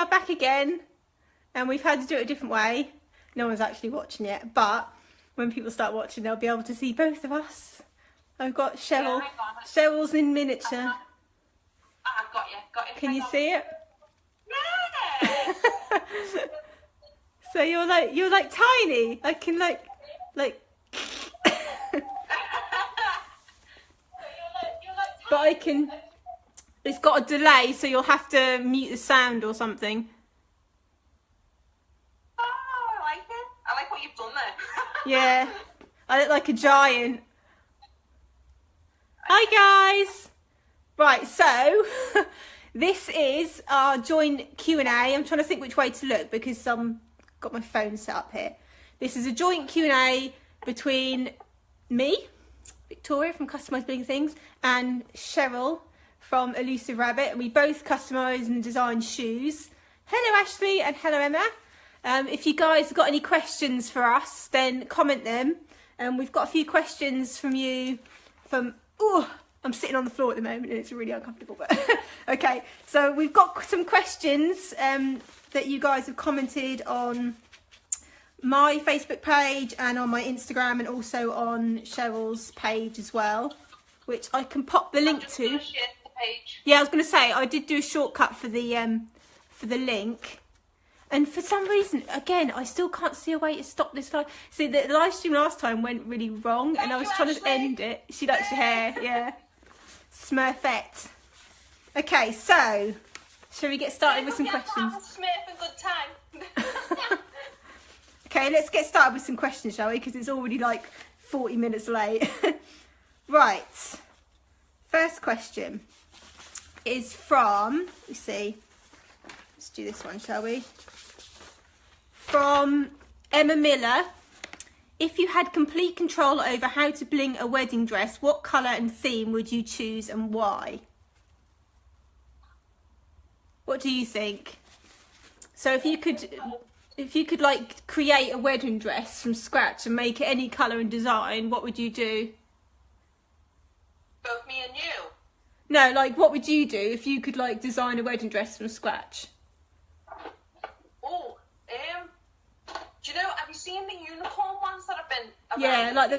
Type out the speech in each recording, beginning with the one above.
are back again, and we've had to do it a different way. No one's actually watching it, but when people start watching, they'll be able to see both of us. I've got Cheryl. Yeah, Cheryl's in miniature. I've got you. Can you see it? Yeah. So you're like tiny. I can like. But I can. It's got a delay, so you'll have to mute the sound or something. Oh, I like it. I like what you've done there. Yeah, I look like a giant. Hi guys. Right, so this is our joint Q&A. I'm trying to think which way to look because got my phone set up here. This is a joint Q&A between me, Victoria from Customised Bling Things, and Cheryl from Elusive Rabbit, and we both customise and design shoes. Hello Ashley and hello Emma. If you guys have got any questions for us, then comment them. We've got a few questions from you. I'm sitting on the floor at the moment and it's really uncomfortable, but okay. So we've got some questions that you guys have commented on my Facebook page and on my Instagram and also on Cheryl's page as well, which I can pop the link to. Yeah, I was going to say I did do a shortcut for the link, and for some reason, again, I still can't see a way to stop this live. See, the live stream last time went really wrong, and I was trying to end it. She likes your hair, yeah. Smurfette. Okay, so shall we get started with some questions? Smurf a good time. Okay, let's get started with some questions, shall we? Because it's already like 40 minutes late. Right. First question is from, let's see, let's do this one, shall we? From Emma Miller. If you had complete control over how to bling a wedding dress, what colour and theme would you choose and why? What do you think? So if you could like create a wedding dress from scratch and make it any colour and design, what would you do? Both me and you? No, like what would you do if you could like design a wedding dress from scratch? Oh, do you know, have you seen the unicorn ones that have been around? Yeah, like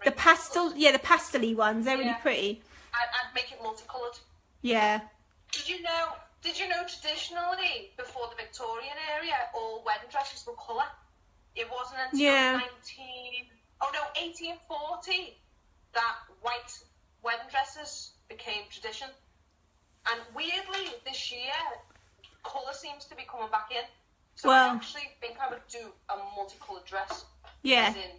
the pastel, yeah, the pastel-y ones, they're really pretty. I'd make it multicoloured. Yeah. Did you know traditionally, before the Victorian area, all wedding dresses were colour? It wasn't until 1840 that white wedding dresses became tradition. And weirdly, this year, colour seems to be coming back in. So I actually think I would do a multicoloured dress. Yeah. As in,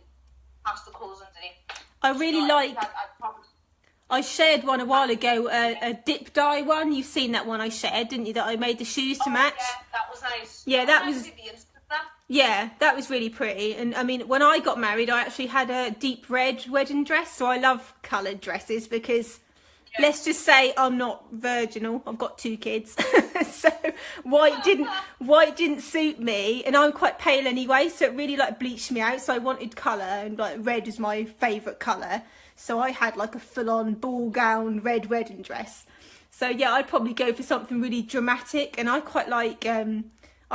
pastel colours underneath. I really like... I shared one a while ago, a dip dye one. You've seen that one I shared, didn't you? That I made the shoes to match. Yeah, that was nice. Yeah, that was... Yeah, that was really pretty. And I mean, when I got married, I actually had a deep red wedding dress. So I love coloured dresses because... Let's just say I'm not virginal. I've got 2 kids, so white didn't suit me, and I'm quite pale anyway, so it really like bleached me out. So I wanted colour, and like red is my favourite colour. So I had like a full-on ball gown red wedding dress. So yeah, I'd probably go for something really dramatic, and I quite like. I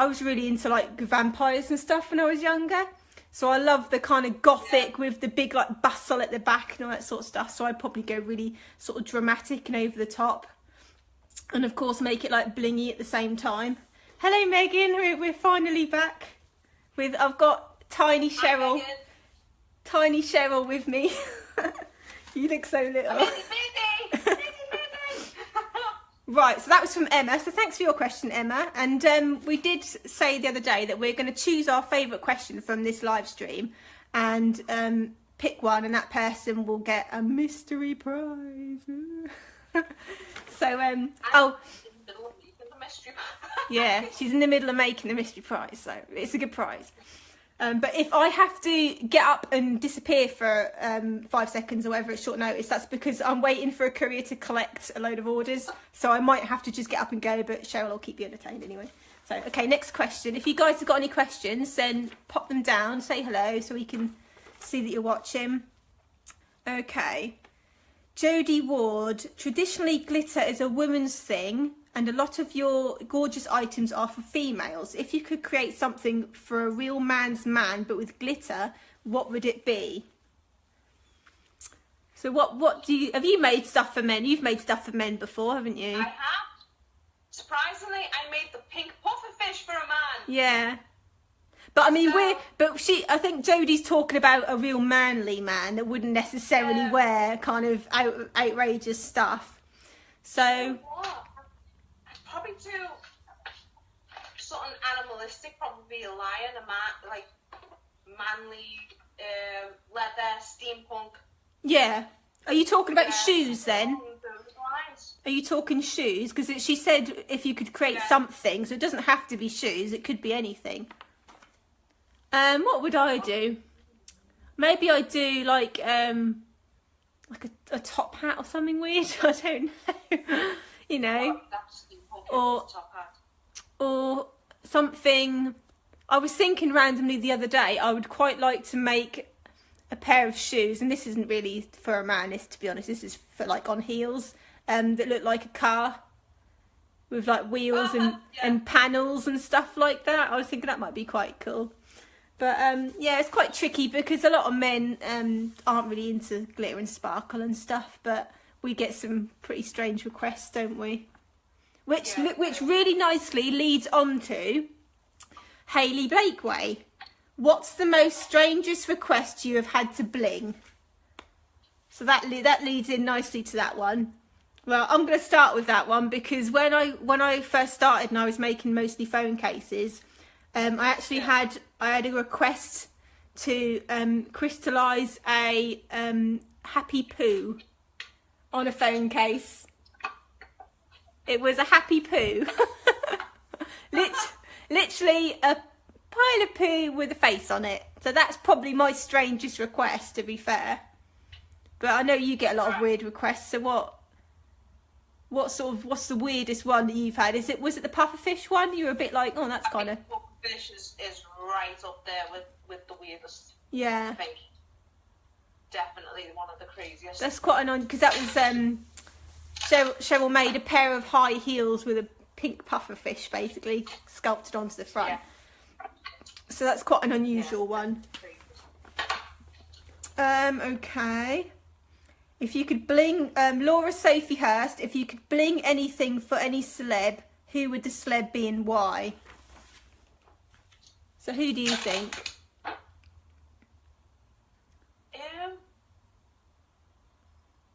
was really into like vampires and stuff when I was younger. So I love the kind of gothic with the big like bustle at the back and all that sort of stuff. So I'd probably go really sort of dramatic and over the top. And of course make it like blingy at the same time. Hello Megan, we're finally back. I've got tiny Cheryl. Tiny Cheryl with me. You look so little. Right, so that was from Emma. So thanks for your question, Emma. And we did say the other day that we're going to choose our favourite question from this live stream and pick one, and that person will get a mystery prize. So, yeah, she's in the middle of making the mystery prize, so it's a good prize. But if I have to get up and disappear for 5 seconds or whatever at short notice, that's because I'm waiting for a courier to collect a load of orders. So I might have to just get up and go, but Cheryl will keep you entertained anyway. So, okay, next question. If you guys have got any questions, then pop them down, say hello so we can see that you're watching. Okay. Jodie Ward, traditionally glitter is a woman's thing and a lot of your gorgeous items are for females. If you could create something for a real man's man, but with glitter, what would it be? So what do you, have you made stuff for men? You've made stuff for men before, haven't you? I have. Surprisingly, I made the pink pufferfish for a man. Yeah. But I mean, So- I think Jodie's talking about a real manly man that wouldn't necessarily wear kind of outrageous stuff. So. What? I'd probably do something animalistic, probably a lion, a man, like manly, leather, steampunk. Yeah. Are you talking about shoes then? Along those lines. Are you talking shoes? Because she said if you could create something, so it doesn't have to be shoes, it could be anything. What would I do? Maybe I'd do like a top hat or something weird. I don't know. You know. That's steampunk, Or- top hat. Or something. I was thinking randomly the other day, I would quite like to make a pair of shoes, and this isn't really for a man, this, to be honest, this is for like on heels, that look like a car with like wheels and panels and stuff like that. I was thinking that might be quite cool. But yeah, it's quite tricky because a lot of men aren't really into glitter and sparkle and stuff, but we get some pretty strange requests, don't we? Which really nicely leads on to Hayley Blakeway. What's the most strangest request you have had to bling? So that leads in nicely to that one. Well, I'm going to start with that one because when I first started and I was making mostly phone cases, I actually had a request to crystallise a happy poo on a phone case. It was a happy poo. Literally a pile of poo with a face on it. So that's probably my strangest request, to be fair. But I know you get a lot of weird requests. So what's the weirdest one that you've had? Was it the pufferfish one? You were a bit like, oh, that's kind of. Pufferfish is right up there with the weirdest. Yeah. I think. Definitely one of the craziest. That's quite an on because that was Cheryl made a pair of high heels with a pink pufferfish basically sculpted onto the front. Yeah. So that's quite an unusual one. Okay. If you could bling, Laura Sophie Hurst, if you could bling anything for any celeb, who would the celeb be and why? So who do you think?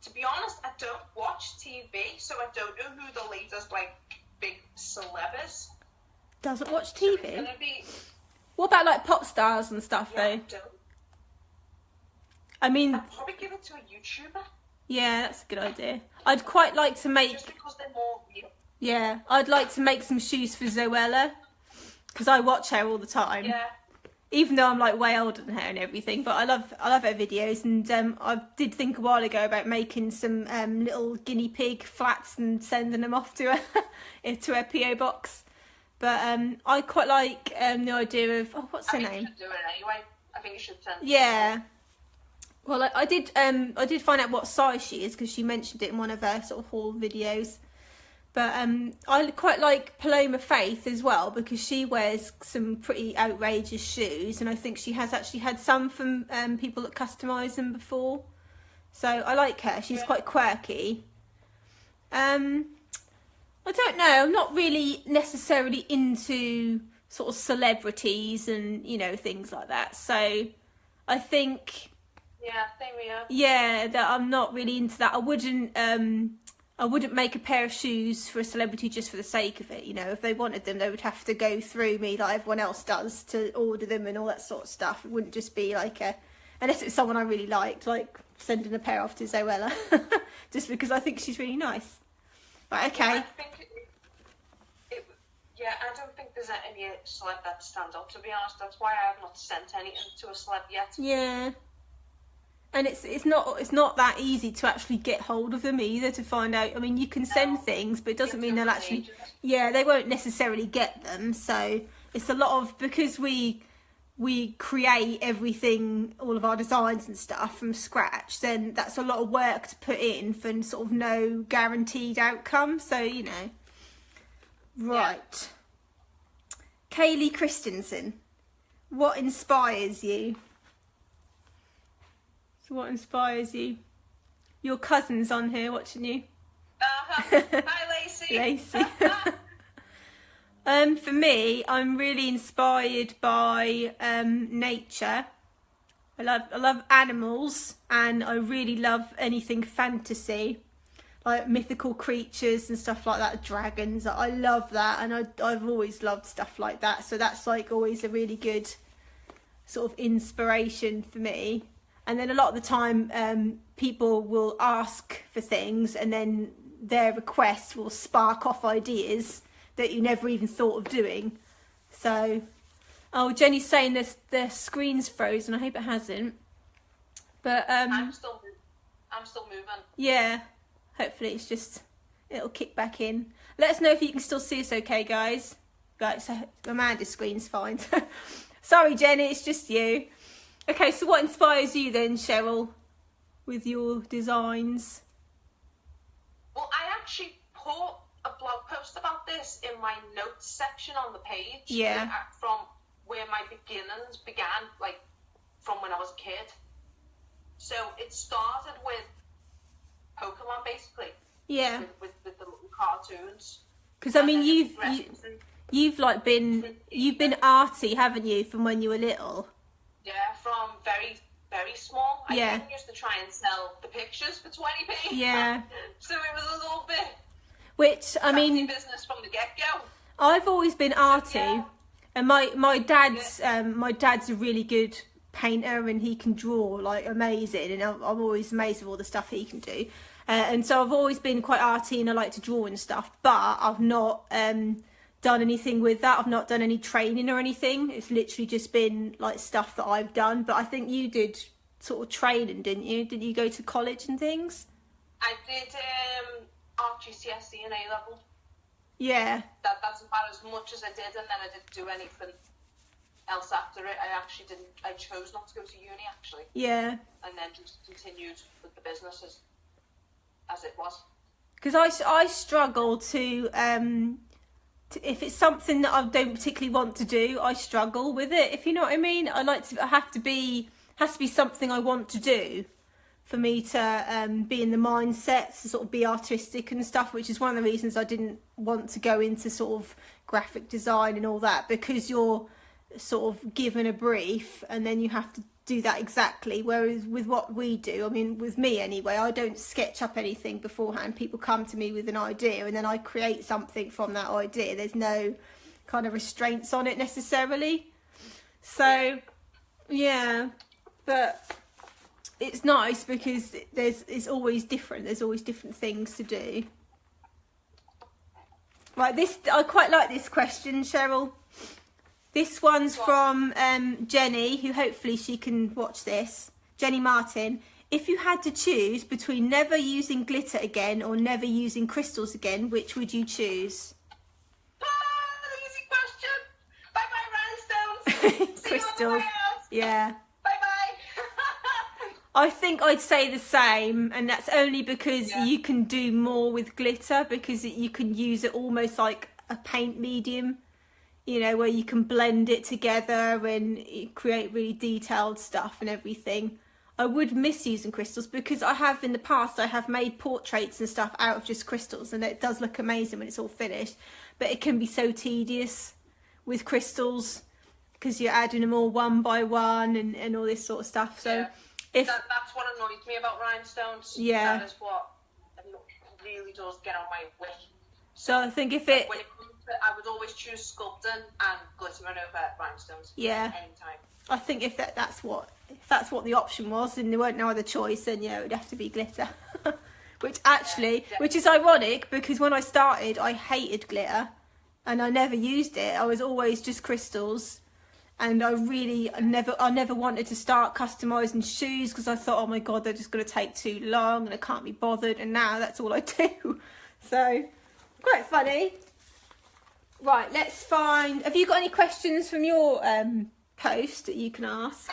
To be honest, I don't watch TV, so I don't know who the latest like big celeb is. Doesn't watch So TV? it's gonna be, What about like pop stars and stuff yeah, though? I mean, I'd probably give it to a YouTuber. yeah, that's a good idea. I'd quite like to make, Just because they're more real. yeah, I'd like to make some shoes for Zoella because I watch her all the time. Yeah. Even though I'm like way older than her and everything, but I love her videos, and I did think a while ago about making some little guinea pig flats and sending them off to her to her PO box. But I quite like the idea of what's her I name? think you should do it anyway. I think you should send. Yeah. Well, I did find out what size she is because she mentioned it in one of her sort of haul videos. But I quite like Paloma Faith as well because she wears some pretty outrageous shoes, and I think she has actually had some from people that customise them before. So I like her. She's quite quirky. I don't know. I'm not really necessarily into sort of celebrities and things like that. So I think Yeah, same here. yeah, that I'm not really into that. I wouldn't make a pair of shoes for a celebrity just for the sake of it. If they wanted them, they would have to go through me like everyone else does to order them and all that sort of stuff. It wouldn't just be like unless it's someone I really liked, like sending a pair off to Zoella, just because I think she's really nice. Right, okay. I think I don't think there's any celeb that stand up, to be honest. That's why I have not sent anything to a celeb yet. Yeah. And it's not that easy to actually get hold of them either to find out. I mean, you can send things, but it doesn't mean they'll actually. Yeah, they won't necessarily get them. So it's a lot of because we create everything, all of our designs and stuff from scratch. Then that's a lot of work to put in for sort of no guaranteed outcome. So Right. Yeah. Kaylee Christensen, what inspires you? So what inspires you? Your cousin's on here watching you. Hi, Lacey. Lacey. For me, I'm really inspired by nature. I love animals, and I really love anything fantasy, like mythical creatures and stuff like that, dragons. I love that, and I've always loved stuff like that. So that's like always a really good sort of inspiration for me. And then a lot of the time, people will ask for things, and then their requests will spark off ideas that you never even thought of doing. So, oh, Jenny's saying the screen's frozen. I hope it hasn't. But I'm still moving. Yeah, hopefully it'll kick back in. Let us know if you can still see us, okay, guys. Right, so Amanda's screen's fine. Sorry, Jenny, it's just you. Okay, so what inspires you then, Cheryl, with your designs? Well, I actually put a blog post about this in my notes section on the page. Yeah. From where my beginnings began, like from when I was a kid. So it started with Pokemon, basically. Yeah. With the little cartoons. Because I mean, you've like you've been arty, haven't you, from when you were little? Yeah, from very, very small. I Yeah. even used to try and sell the pictures for 20p. Yeah. So it was a little bit. Which I mean, business from the get-go. I've always been arty, Yeah. and my dad's a really good painter, and he can draw like amazing, and I'm always amazed with all the stuff he can do. And so I've always been quite arty, and I like to draw and stuff, but I've not done anything with that. I've not done any training or anything. It's literally just been like stuff that I've done. But I think you did sort of training, didn't you? Did you go to college and things? I did RGCSE and A level. Yeah. That's about as much as I did, and then I didn't do anything else after it. I chose not to go to uni, actually. Yeah. And then just continued with the business as it was. Because I struggle to if it's something that I don't particularly want to do, I struggle with it, if you know what I mean. Has to be something I want to do for me to be in the mindset to sort of be artistic and stuff, which is one of the reasons I didn't want to go into sort of graphic design and all that, because you're sort of given a brief and then you have to do that exactly. Whereas with what we do, I mean, with me anyway, I don't sketch up anything beforehand. People come to me with an idea and then I create something from that idea. There's no kind of restraints on it necessarily. So yeah, but it's nice because it's always different. There's always different things to do. Right, I quite like this question, Cheryl. This one's from Jenny, who hopefully she can watch this. Jenny Martin. If you had to choose between never using glitter again or never using crystals again, which would you choose? Easy question. Bye-bye, rhinestones. Crystals. Yeah. Bye-bye. I think I'd say the same, and that's only because you can do more with glitter, because you can use it almost like a paint medium. You know, where you can blend it together and create really detailed stuff and everything. I would miss using crystals because in the past I have made portraits and stuff out of just crystals, and it does look amazing when it's all finished. But it can be so tedious with crystals because you're adding them all one by one and all this sort of stuff. So that's what annoys me about rhinestones. Yeah. That is what really does get on my wick. So I think if when it comes to, I would always choose sculpting and glittering over rhinestones. Yeah. Anytime. I think if that's what the option was, and there weren't no other choice, then it would have to be glitter. Which is ironic because when I started, I hated glitter, and I never used it. I was always just crystals, and I never wanted to start customizing shoes because I thought, oh my god, they're just going to take too long, and I can't be bothered. And now that's all I do. So quite funny. Right, let's find. Have you got any questions from your post that you can ask?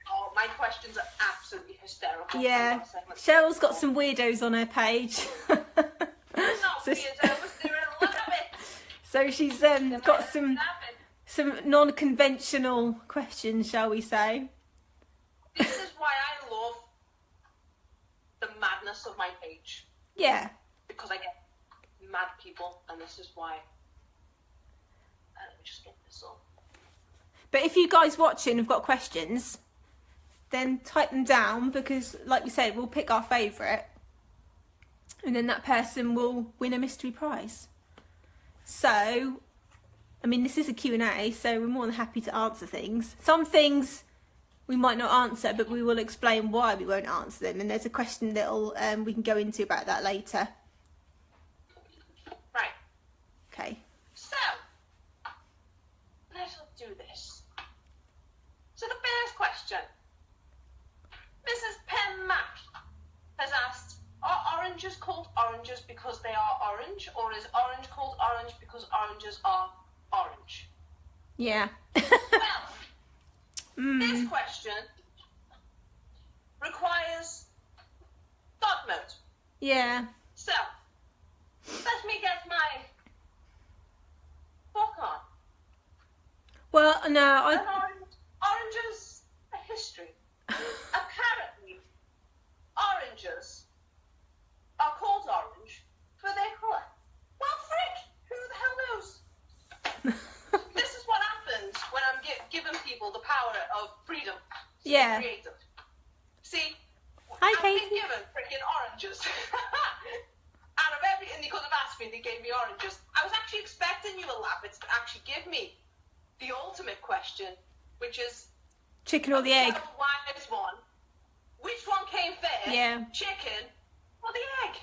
Oh, my questions are absolutely hysterical. Yeah, Cheryl's got some weirdos on her page. Not weirdos, they're a lot of it. So she's got some non-conventional questions, shall we say. This is why I love the madness of my page. Yeah. Because I get mad people, and this is why. Let me just get this up. But if you guys watching have got questions, then type them down, because like we said, we'll pick our favourite, and then that person will win a mystery prize. So, I mean, this is a Q&A, so we're more than happy to answer things. Some things we might not answer, but we will explain why we won't answer them, and there's a question that'll we can go into about that later. Right. Okay. So, let's do this. So the first question. Mrs. Penn Mac has asked, are oranges called oranges because they are orange, or is orange called orange because oranges are orange? Yeah. Well, this question requires thought mode. Yeah. So, let me get my book on. Well, no, Oranges, a history. Apparently, oranges are called orange for their colour. Well, frick, who the hell knows? This is what happens when I'm giving people the power of freedom to be creative. See, Hi, I've Katie. been given freaking oranges. Out of everything they could have asked me, they gave me oranges. I was actually expecting you, Elaborate, to actually give me the ultimate question, which is chicken or the egg? Wise one. Which one came first? Yeah. Chicken or the egg?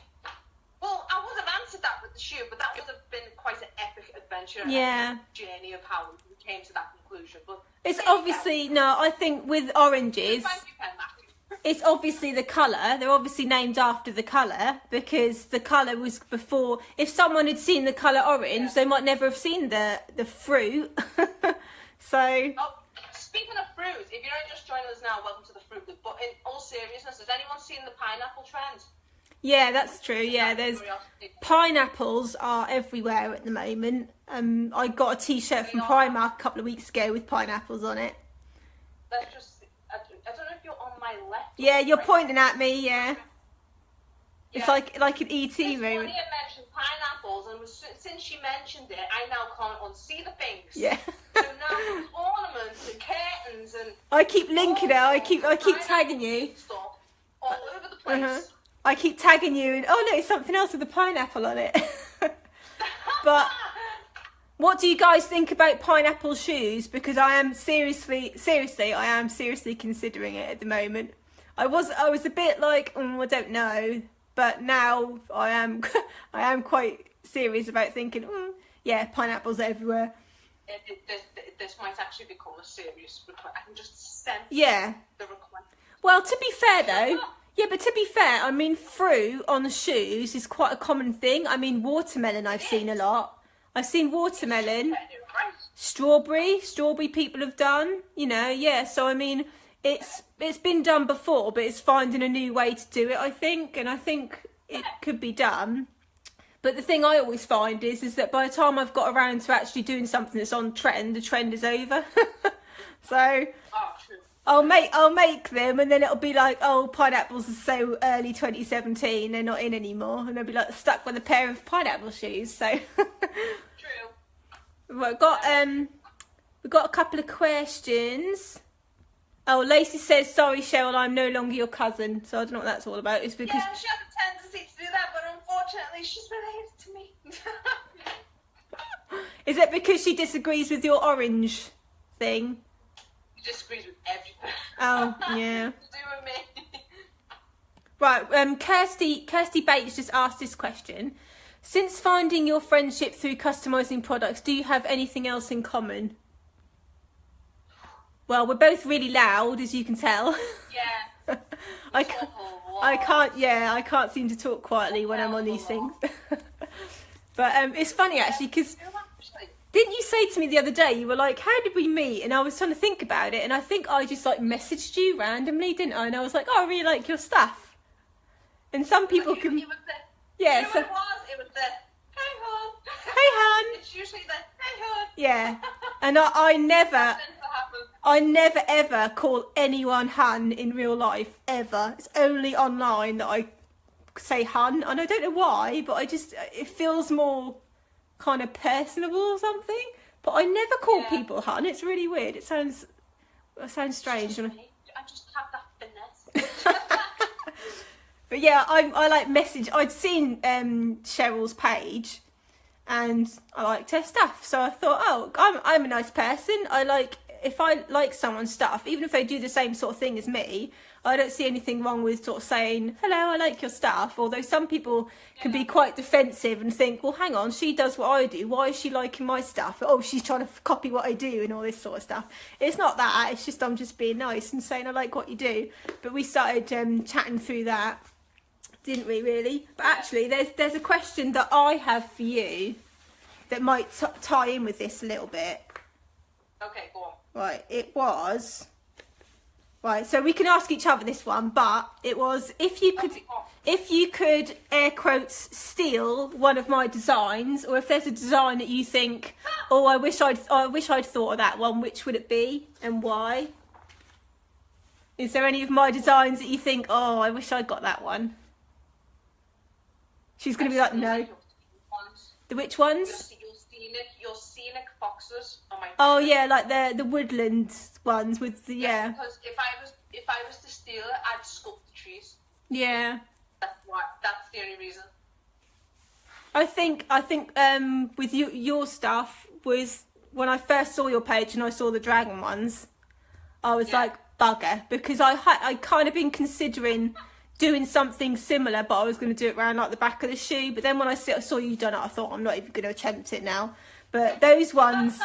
Well, I would have answered that with the shoe, but that would have been quite an epic adventure. Yeah. Journey of how we came to that conclusion. But It's obviously, no, I think with oranges, thank you, Pen Matthew. it's obviously the colour. They're obviously named after the colour, because the colour was before. If someone had seen the colour orange, they might never have seen the fruit. So. Oh, speaking of fruit, if you're just joining us now, welcome to the Fruit Loop. But in all seriousness, has anyone seen the pineapple trend? Yeah, that's true. Yeah, there's pineapples are everywhere at the moment. I got a T-shirt from Primark a couple of weeks ago with pineapples on it. Let's just. I don't know if you're on my left. Yeah, you're pointing at me. Yeah, it's like an ET This moment. Bonnie had mentioned pineapples, and since she mentioned it, I now can't unsee the things. Yeah. So now there's ornaments and curtains and. I keep linking it. I keep tagging you. Stuff all over the place. I keep tagging you, and oh no, it's something else with a pineapple on it. But what do you guys think about pineapple shoes? Because I am seriously considering it at the moment. I was a bit like, I don't know, but now I am quite serious about thinking, yeah, pineapples everywhere. This might actually become a serious request. I can just sense the request. Well, to be fair though. Yeah, but to be fair, I mean, fruit on the shoes is quite a common thing. I mean, watermelon I've seen a lot. I've seen watermelon, strawberry people have done, you know, yeah. So, I mean, it's been done before, but it's finding a new way to do it, I think. And I think it could be done. But the thing I always find is that by the time I've got around to actually doing something that's on trend, the trend is over. So... Oh, true. I'll make them, and then it'll be like, oh, pineapples are so early 2017, they're not in anymore, and I'll be like stuck with a pair of pineapple shoes. So True. we've got a couple of questions. Oh, Lacey says, sorry Cheryl, I'm no longer your cousin. So I don't know what that's all about. It's because she has a tendency to do that, but unfortunately she's related to me. Is it because she disagrees with your orange thing? She disagrees with everything. Oh, yeah. To do with me. Right, Kirsty Bates just asked this question. Since finding your friendship through customising products, do you have anything else in common? Well, we're both really loud, as you can tell. Yeah. I can't seem to talk quietly when I'm on these things. But it's funny actually, because didn't you say to me the other day, you were like, how did we meet? And I was trying to think about it, and I think I just like messaged you randomly, didn't I? And I was like, oh, I really like your stuff. And some people can... Yeah, you know what it was? It was the, hey, hon. Hey, hon. It's usually literally the hey hun. Yeah, and I never ever call anyone hun in real life ever. It's only online that I say hun, and I don't know why, but it feels more kind of personable or something. But I never call people hun. It's really weird. It sounds strange. I just have that finesse. But yeah, I like message. I'd seen Cheryl's page, and I liked her stuff. So I thought, oh, I'm a nice person. If I like someone's stuff, even if they do the same sort of thing as me, I don't see anything wrong with sort of saying, hello, I like your stuff. Although some people can be quite defensive and think, well, hang on, she does what I do. Why is she liking my stuff? Oh, she's trying to copy what I do and all this sort of stuff. It's not that. It's just I'm just being nice and saying I like what you do. But we started chatting through that. Didn't we really? But actually, there's a question that I have for you that might tie in with this a little bit. Okay, go on. Right, it was... Right, so we can ask each other this one, but it was if you could air quotes steal one of my designs, or if there's a design that you think, oh, I wish I'd thought of that one, which would it be and why? Is there any of my designs that you think, oh, I wish I got that one? She's going to be like, no. The which ones? Your scenic foxes on my. Oh yeah, like the woodland ones with the Because if I was to steal it, I'd sculpt the trees. Yeah. That's the only reason. I think with your stuff was when I first saw your page and I saw the dragon ones, I was like bugger, because I kind of been considering doing something similar, but I was going to do it around like the back of the shoe. But then when I saw you done it, I thought I'm not even going to attempt it now. But those ones,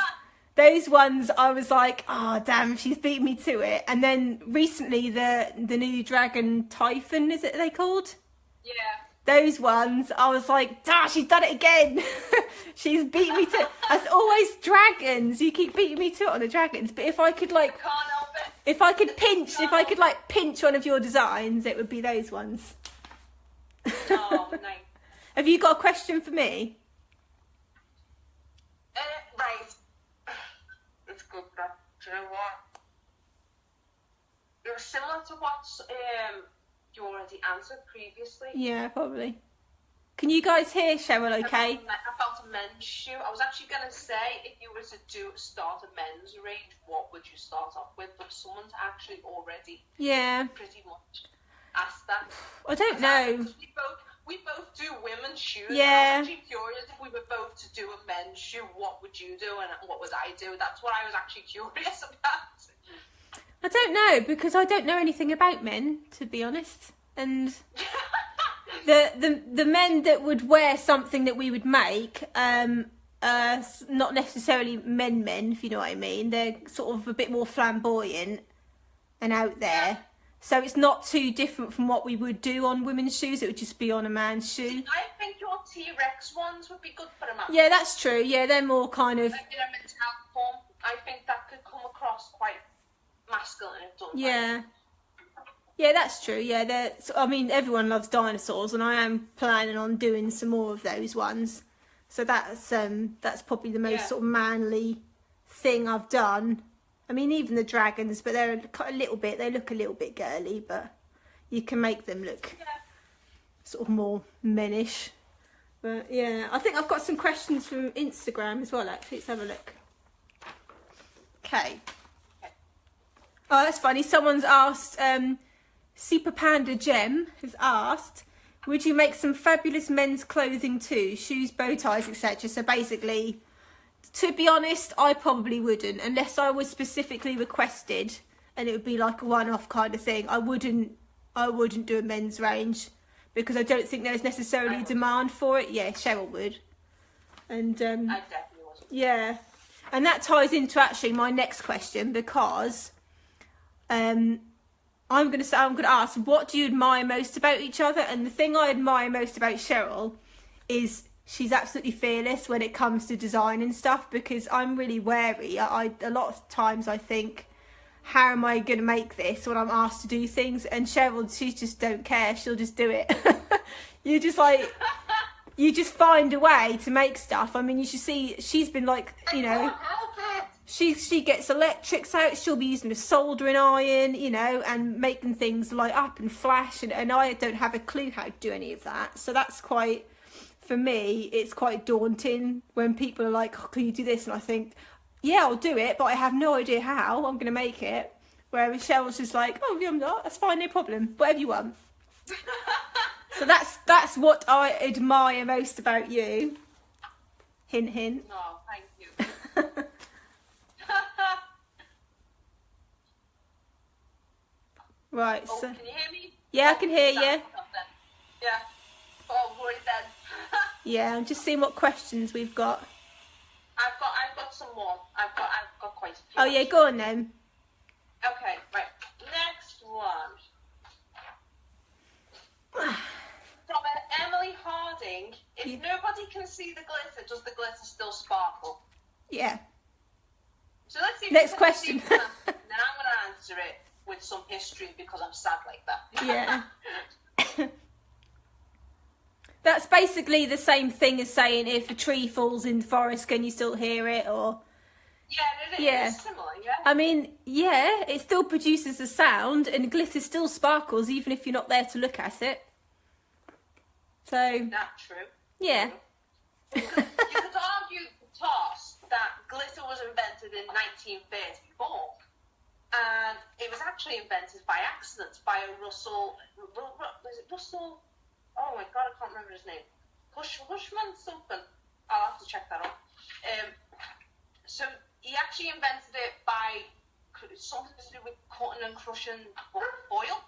I was like, oh damn, she's beat me to it. And then recently the new dragon Typhon, is it they called? Yeah. Those ones, I was like, damn, she's done it again. She's beat me to it. As always, dragons. You keep beating me to it on the dragons. But if I could like, I can't help it. if I could like pinch one of your designs, it would be those ones. Oh, nice. Have you got a question for me? Right. It's good, but do you know what? It was similar to what you already answered previously. Yeah, probably. Can you guys hear Cheryl okay? About a men's shoe. I was actually going to say, if you were to start a men's range, what would you start off with? But someone's actually already pretty much asked that. I don't know. We both do women's shoes. Yeah. I'm actually curious, if we were both to do a men's shoe, what would you do and what would I do? That's what I was actually curious about. I don't know, because I don't know anything about men, to be honest. And the men that would wear something that we would make, not necessarily men, if you know what I mean. They're sort of a bit more flamboyant and out there. So it's not too different from what we would do on women's shoes. It would just be on a man's shoe. I think your T-Rex ones would be good for a man. Yeah, that's true. Yeah, they're more kind of... Like in a metallic form. I think that could come across quite masculine if done. Yeah. Yeah, that's true. Yeah, I mean, everyone loves dinosaurs, and I am planning on doing some more of those ones. So that's probably the most sort of manly thing I've done. I mean, even the dragons, but they look a little bit girly, but you can make them look sort of more menish. But yeah, I think I've got some questions from Instagram as well, actually. Let's have a look. Okay. Oh, that's funny. Someone's asked, Super Panda Gem has asked, would you make some fabulous men's clothing too? Shoes, bow ties, etc. So basically... To be honest, I probably wouldn't, unless I was specifically requested, and it would be like a one-off kind of thing. I wouldn't do a men's range, because I don't think there's necessarily a demand for it. Yeah, Cheryl would, and I definitely would. Yeah, and that ties into actually my next question, because I'm gonna ask, what do you admire most about each other? And the thing I admire most about Cheryl is she's absolutely fearless when it comes to design and stuff, because I'm really wary. A lot of times I think, how am I going to make this when I'm asked to do things? And Cheryl, she just don't care. She'll just do it. You're just like, you just find a way to make stuff. I mean, you should see, she's been like, you know, she gets electrics out, she'll be using a soldering iron, you know, and making things light up and flash, and I don't have a clue how to do any of that. So that's quite, for me, it's quite daunting when people are like, oh, can you do this? And I think, yeah, I'll do it, but I have no idea how I'm going to make it. Whereas Cheryl's just like, oh, yeah, that's fine, no problem, whatever you want. So that's what I admire most about you. Hint, hint. Oh, thank you. Right, oh, so... Can you hear me? Yeah, I can hear you. Yeah. Oh, right then. Yeah, I'm just seeing what questions we've got. I've got some more. I've got quite a few. Oh, yeah, go on then. Okay, right. Next one. From Emily Harding. If nobody can see the glitter, does the glitter still sparkle? Yeah. So let's see. Next question. Then I'm going to answer it with some history because I'm sad like that. Yeah. That's basically the same thing as saying if a tree falls in the forest, can you still hear it? Or yeah, it's similar, yeah. I mean, yeah, it still produces a sound and glitter still sparkles even if you're not there to look at it. So that's true. Yeah. You could argue the toss that glitter was invented in 1934, and it was actually invented by accident by a Russell. Was it Russell? Oh my God, I can't remember his name. Hushman something. I'll have to check that out. So he actually invented it by something to do with cutting and crushing oil.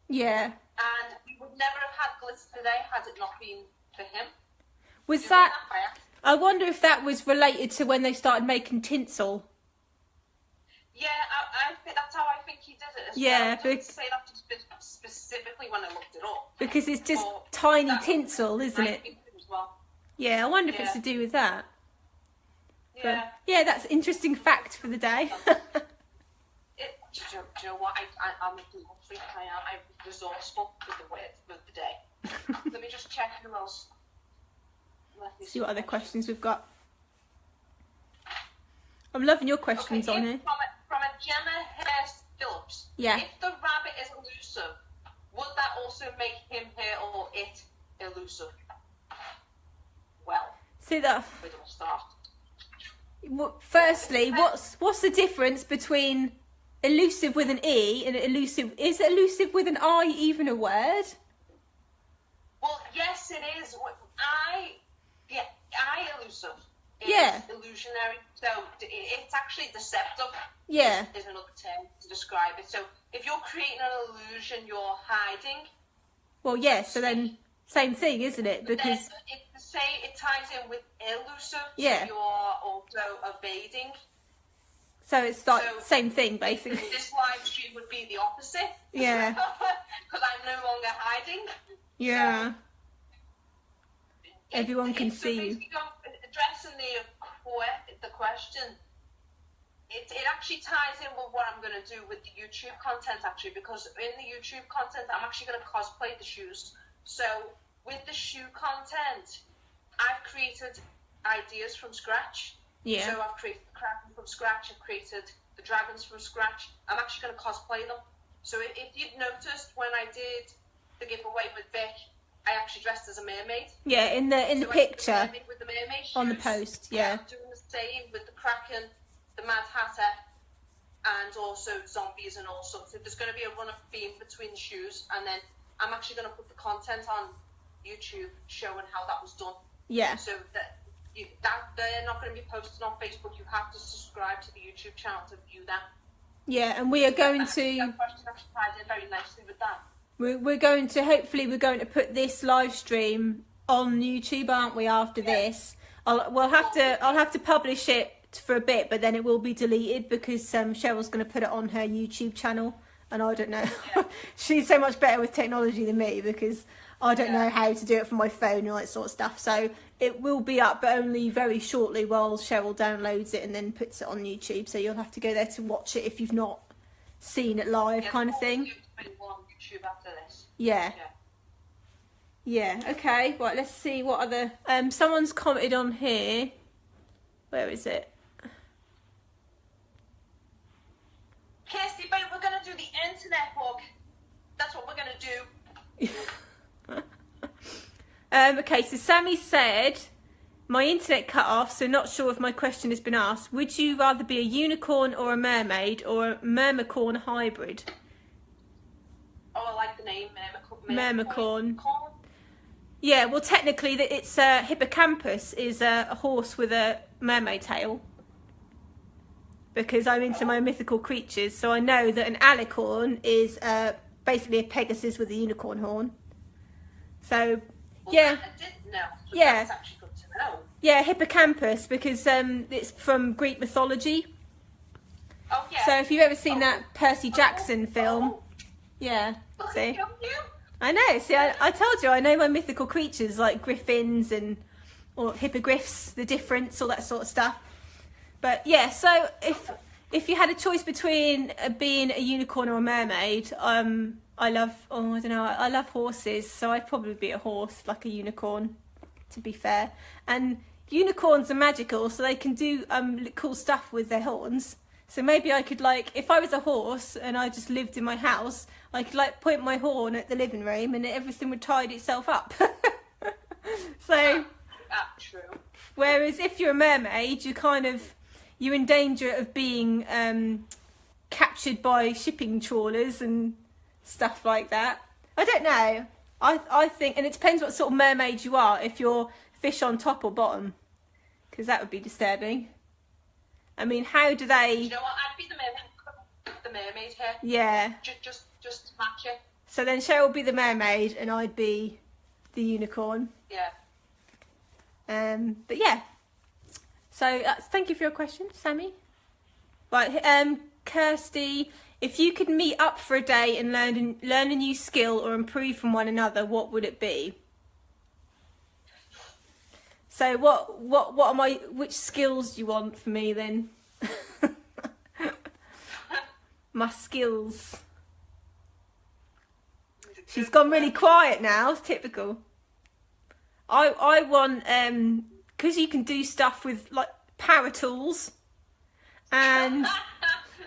Yeah. And we would never have had glitter today had it not been for him. Was that I wonder if that was related to when they started making tinsel. Yeah, I think that's how I think he did it as well. I didn't say that specifically when I looked it up. Because it's just tiny tinsel, isn't it? Well. Yeah, I wonder if it's to do with that. Yeah. But, yeah, that's an interesting fact for the day. Do you know what? I'm a Google freak. I'm resourceful with the word of the day. Let me just check who else. See what other questions we've got. I'm loving your questions on here. From a Gemma Hurst Phillips. Yeah. If the rabbit is elusive, would that also make him here or it elusive? Well. See that. Where do I start? Firstly, what's the difference between elusive with an E and elusive? Is elusive with an I even a word? Well, yes, it is. I elusive. Yeah. Illusionary. So it's actually deceptive. Yeah. Is another term to describe it. So if you're creating an illusion, you're hiding. Well, yeah. So then, same thing, isn't it? Because it ties in with elusive. Yeah. So you're also evading. So it's like same thing, basically. This live stream would be the opposite. Yeah. Because I'm no longer hiding. Yeah. Everyone can see you. Addressing the question, it actually ties in with what I'm going to do with the YouTube content, actually, because in the YouTube content, I'm actually going to cosplay the shoes. So with the shoe content, I've created ideas from scratch. Yeah. So I've created the Kraken from scratch, I've created the dragons from scratch. I'm actually going to cosplay them. So if you'd noticed when I did the giveaway with Vic, I actually dressed as a mermaid. Yeah, in the picture with the mermaid shoes. On the post, yeah. I'm doing the same with the Kraken, the Mad Hatter, and also zombies and all sorts. There's going to be a run of theme between the shoes, and then I'm actually going to put the content on YouTube showing how that was done. Yeah. So that they're not going to be posted on Facebook. You have to subscribe to the YouTube channel to view that. Yeah, and we are going to. That question actually ties in very nicely with that. We're going to hopefully put this live stream on YouTube, aren't we? After this, I'll have to publish it for a bit, but then it will be deleted because Cheryl's going to put it on her YouTube channel, and I don't know. Yeah. She's so much better with technology than me because I don't know how to do it from my phone and all that sort of stuff. So it will be up, but only very shortly while Cheryl downloads it and then puts it on YouTube. So you'll have to go there to watch it if you've not seen it live, kind of thing. YouTube after this. Yeah. Yeah, okay. Right, let's see what other... someone's commented on here. Where is it? Kirsty, babe, we're going to do the internet hug. That's what we're going to do. Okay, so Sammy said, my internet cut off, so not sure if my question has been asked. Would you rather be a unicorn or a mermaid or a mermicorn hybrid? Oh, I like the name, Mermicorn. Yeah, well, technically, it's a hippocampus is a horse with a mermaid tail. Because I'm into my mythical creatures, so I know that an alicorn is basically a Pegasus with a unicorn horn. So, well, yeah. I didn't know. So Yeah. That's actually good to know. Yeah, hippocampus, because it's from Greek mythology. Oh, yeah. So if you've ever seen that Percy Jackson film, yeah, see? I know, see, I told you, I know my mythical creatures, like griffins or hippogriffs, the difference, all that sort of stuff. But yeah, so if you had a choice between being a unicorn or a mermaid, I love horses, so I'd probably be a horse, like a unicorn, to be fair. And unicorns are magical, so they can do cool stuff with their horns. So maybe I could, like, if I was a horse and I just lived in my house, I could, like, point my horn at the living room and everything would tide itself up. So, True. Whereas if you're a mermaid, you're in danger of being captured by shipping trawlers and stuff like that. I don't know. I think, and it depends what sort of mermaid you are, if you're fish on top or bottom, because that would be disturbing. I mean, how do they... You know what? I'd be the mermaid here. Yeah. Just to match it. So then Cheryl would be the mermaid and I'd be the unicorn. Yeah. But yeah. So thank you for your question, Sammy. Right, Kirsty, if you could meet up for a day and learn a new skill or improve from one another, what would it be? So which skills do you want for me then? My skills. She's gone really quiet now, it's typical. I want, because you can do stuff with like power tools and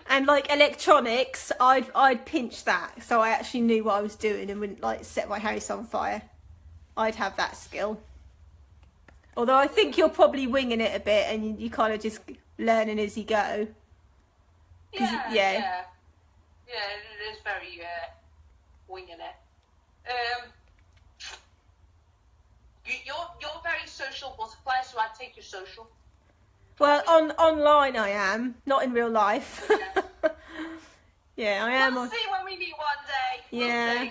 like electronics, I'd pinch that so I actually knew what I was doing and wouldn't like set my house on fire. I'd have that skill. Although I think you're probably winging it a bit and you kind of just learning as you go. Yeah, it is very winging it. You're a very social butterfly, so I'd take your social. Well, online I am, not in real life. Yeah, I am. We'll see when we meet one day. Yeah.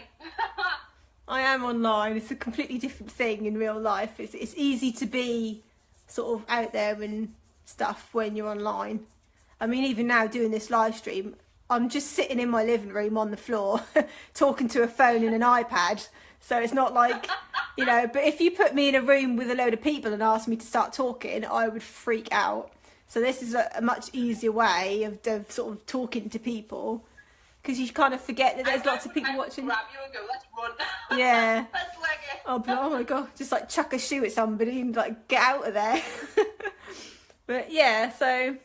I am online. It's a completely different thing in real life. It's easy to be sort of out there and stuff when you're online. I mean, even now doing this live stream, I'm just sitting in my living room on the floor talking to a phone and an iPad. So it's not like, you know, but if you put me in a room with a load of people and asked me to start talking, I would freak out. So this is a much easier way of sort of talking to people. Because you kind of forget that there's lots of people watching. Grab you and go, let's run. Yeah. Let's leg it. Oh my God. Just like chuck a shoe at somebody and like get out of there. But yeah, so...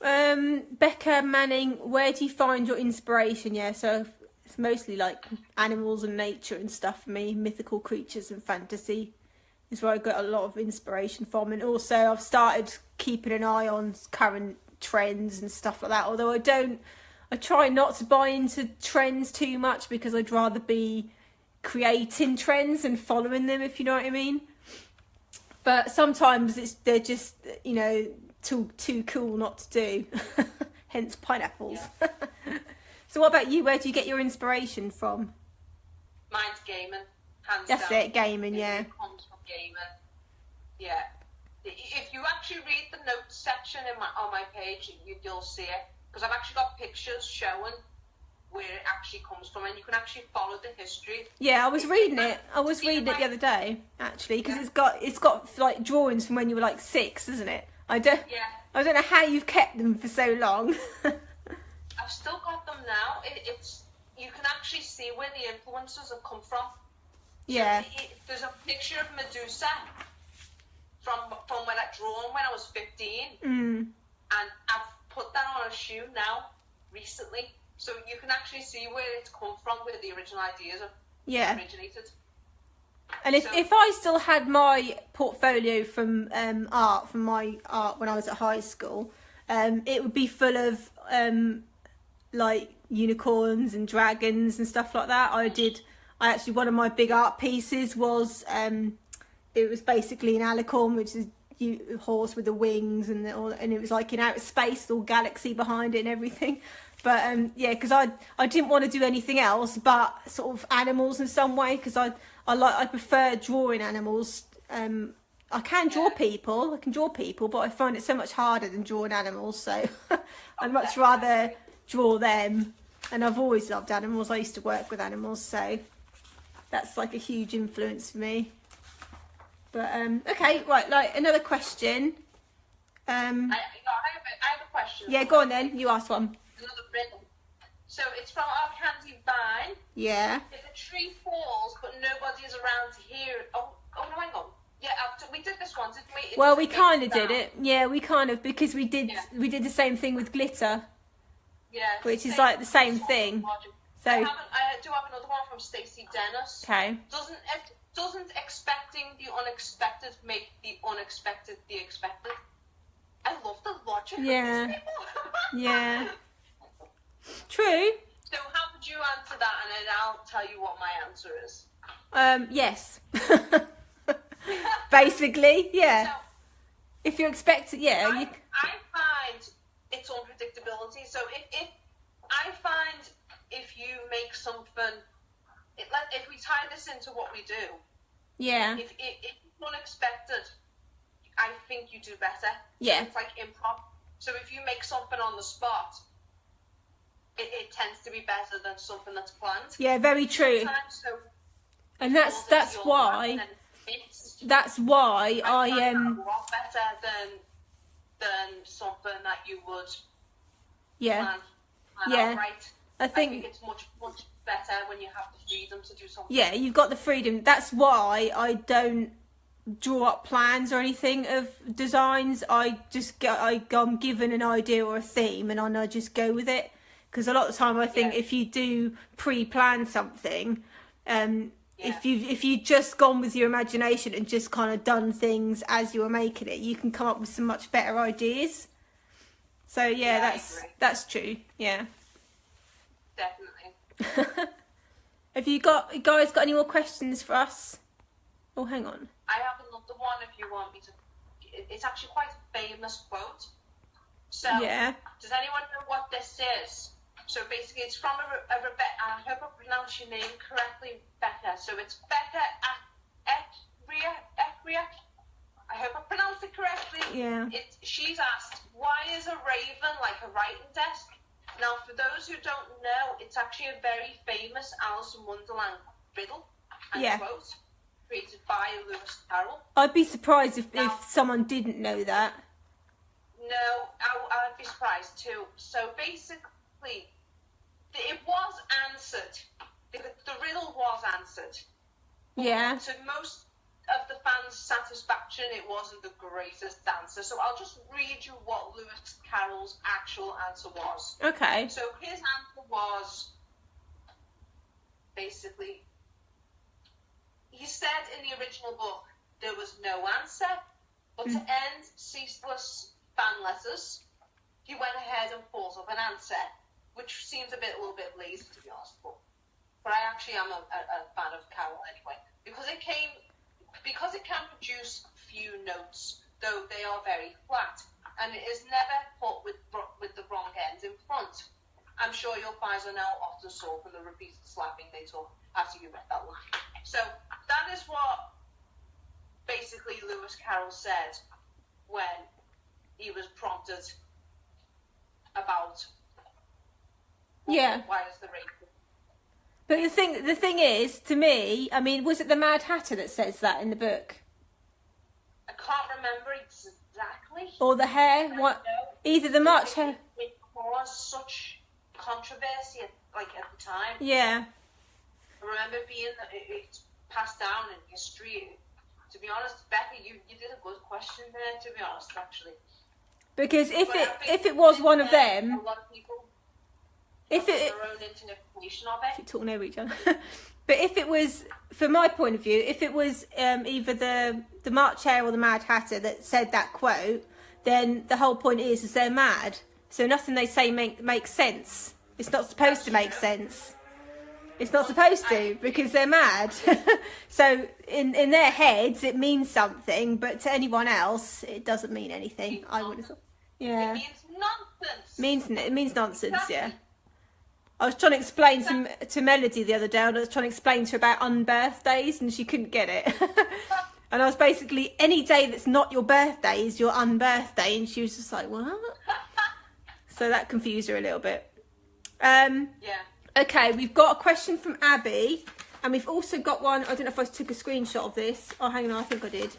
Becca Manning, where do you find your inspiration? Yeah, so it's mostly like animals and nature and stuff for me. Mythical creatures and fantasy is where I got a lot of inspiration from. And also I've started keeping an eye on current trends and stuff like that. Although I try not to buy into trends too much because I'd rather be creating trends and following them, if you know what I mean. But sometimes they're just, you know, too cool not to do. Hence pineapples. Yeah. So what about you? Where do you get your inspiration from? Mine's gaming. Hands That's down. it, gaming, yeah. It comes from gaming. Yeah. If you actually read the notes section on my page, you'll see it. Because I've actually got pictures showing where it actually comes from, and you can actually follow the history. Yeah, I was reading it. I was reading it the other day, actually, because it's got like drawings from when you were like 6, isn't it? I don't know how you've kept them for so long. I've still got them now. You can actually see where the influences have come from. Yeah. So there's a picture of Medusa from when I drawn when I was 15, and I've put that on a shoe now recently, so you can actually see where it's come from, where the original ideas have originated. And if I still had my portfolio from my art when I was at high school, it would be full of like unicorns and dragons and stuff like that. I actually, one of my big art pieces was it was basically an alicorn, which is a horse with the wings, and it was like in outer space, all galaxy behind it and everything. But yeah, because I didn't want to do anything else but sort of animals in some way, because I prefer drawing animals. I can draw people, but I find it so much harder than drawing animals. So I'd much rather draw them. And I've always loved animals. I used to work with animals, so that's like a huge influence for me. But okay, right, like another question. I have a question. Yeah, go on then. You ask one. Another riddle. So it's from our Candy Vine. Yeah. If a tree falls but nobody is around to hear it. Oh no, hang on. Yeah, we did this once, didn't we? Well, we kind of did it. Yeah, we kind of, because we did the same thing with glitter. Yeah. Which is like the same thing. So I do have another one from Stacey Dennis. Okay. Doesn't expecting the unexpected make the unexpected the expected? I love the logic of these people. Yeah. True. So how would you answer that, and then I'll tell you what my answer is. Yes. Basically, yeah. So, if you expect it, yeah. I find it's unpredictability. So if you make something, if we tie this into what we do, yeah. If it's unexpected, I think you do better. Yeah. So it's like improv. So if you make something on the spot, it tends to be better than something that's planned. Yeah, very true. So and that's why I a lot better than something that you would plan outright. I think it's much better when you have the freedom to do something. Yeah, you've got the freedom. That's why I don't draw up plans or anything of designs. I'm given an idea or a theme, and I just go with it. Because a lot of the time, I think if you do pre-plan something, if you just gone with your imagination and just kind of done things as you were making it, you can come up with some much better ideas. So yeah, that's true. Yeah. Definitely. Have you guys got any more questions for us? Oh, hang on. I have another one if you want me to. It's actually quite a famous quote. So, does anyone know what this is? So basically, it's from a Rebecca. I hope I pronounce your name correctly, Becca. So it's Becca Ekria. I hope I pronounced it correctly. Yeah. She's asked, why is a raven like a writing desk? Now, for those who don't know, it's actually a very famous Alice in Wonderland riddle and quote created by Lewis Carroll. I'd be surprised if someone didn't know that. No, I'd be surprised too. So basically, it was answered. The riddle was answered. Yeah. To most of the fans' satisfaction, it wasn't the greatest answer. So I'll just read you what Lewis Carroll's actual answer was. Okay. So his answer was basically, he said in the original book there was no answer, but to end ceaseless fan letters, he went ahead and thought of an answer, which seems a little bit lazy, to be honest. But I actually am a fan of Carroll anyway, because it can produce few notes, though they are very flat, and it is never put with the wrong end in front. I'm sure your fires are now often sore from the repeated slapping they took after you read that line. So that is what basically Lewis Carroll said when he was prompted about why is the raven. But the thing is, to me, I mean, was it the Mad Hatter that says that in the book? I can't remember exactly. Or the hare? What? Either the March Hare. It caused such controversy at the time. Yeah. I remember being passed down in history. To be honest, Becky, you did a good question there, to be honest, actually. Because if it was one of them, a lot of people if have it their own interpretation of it. keep talking over each other. But if it was, from my point of view, if it was either the March Hare or the Mad Hatter that said that quote, then the whole point is they're mad. So nothing they say makes sense. It's not supposed to make sense. It's not supposed to, because they're mad. So in their heads it means something, but to anyone else it doesn't mean anything. I would have thought. Yeah. It means nonsense. It means nonsense. Exactly. Yeah. I was trying to explain to Melody the other day. I was trying to explain to her about unbirthdays, and she couldn't get it. And I was basically, any day that's not your birthday is your unbirthday, and she was just like, what? So that confused her a little bit. Yeah. Okay, we've got a question from Abby, and we've also got one. I don't know if I took a screenshot of this. Oh, hang on, I think I did.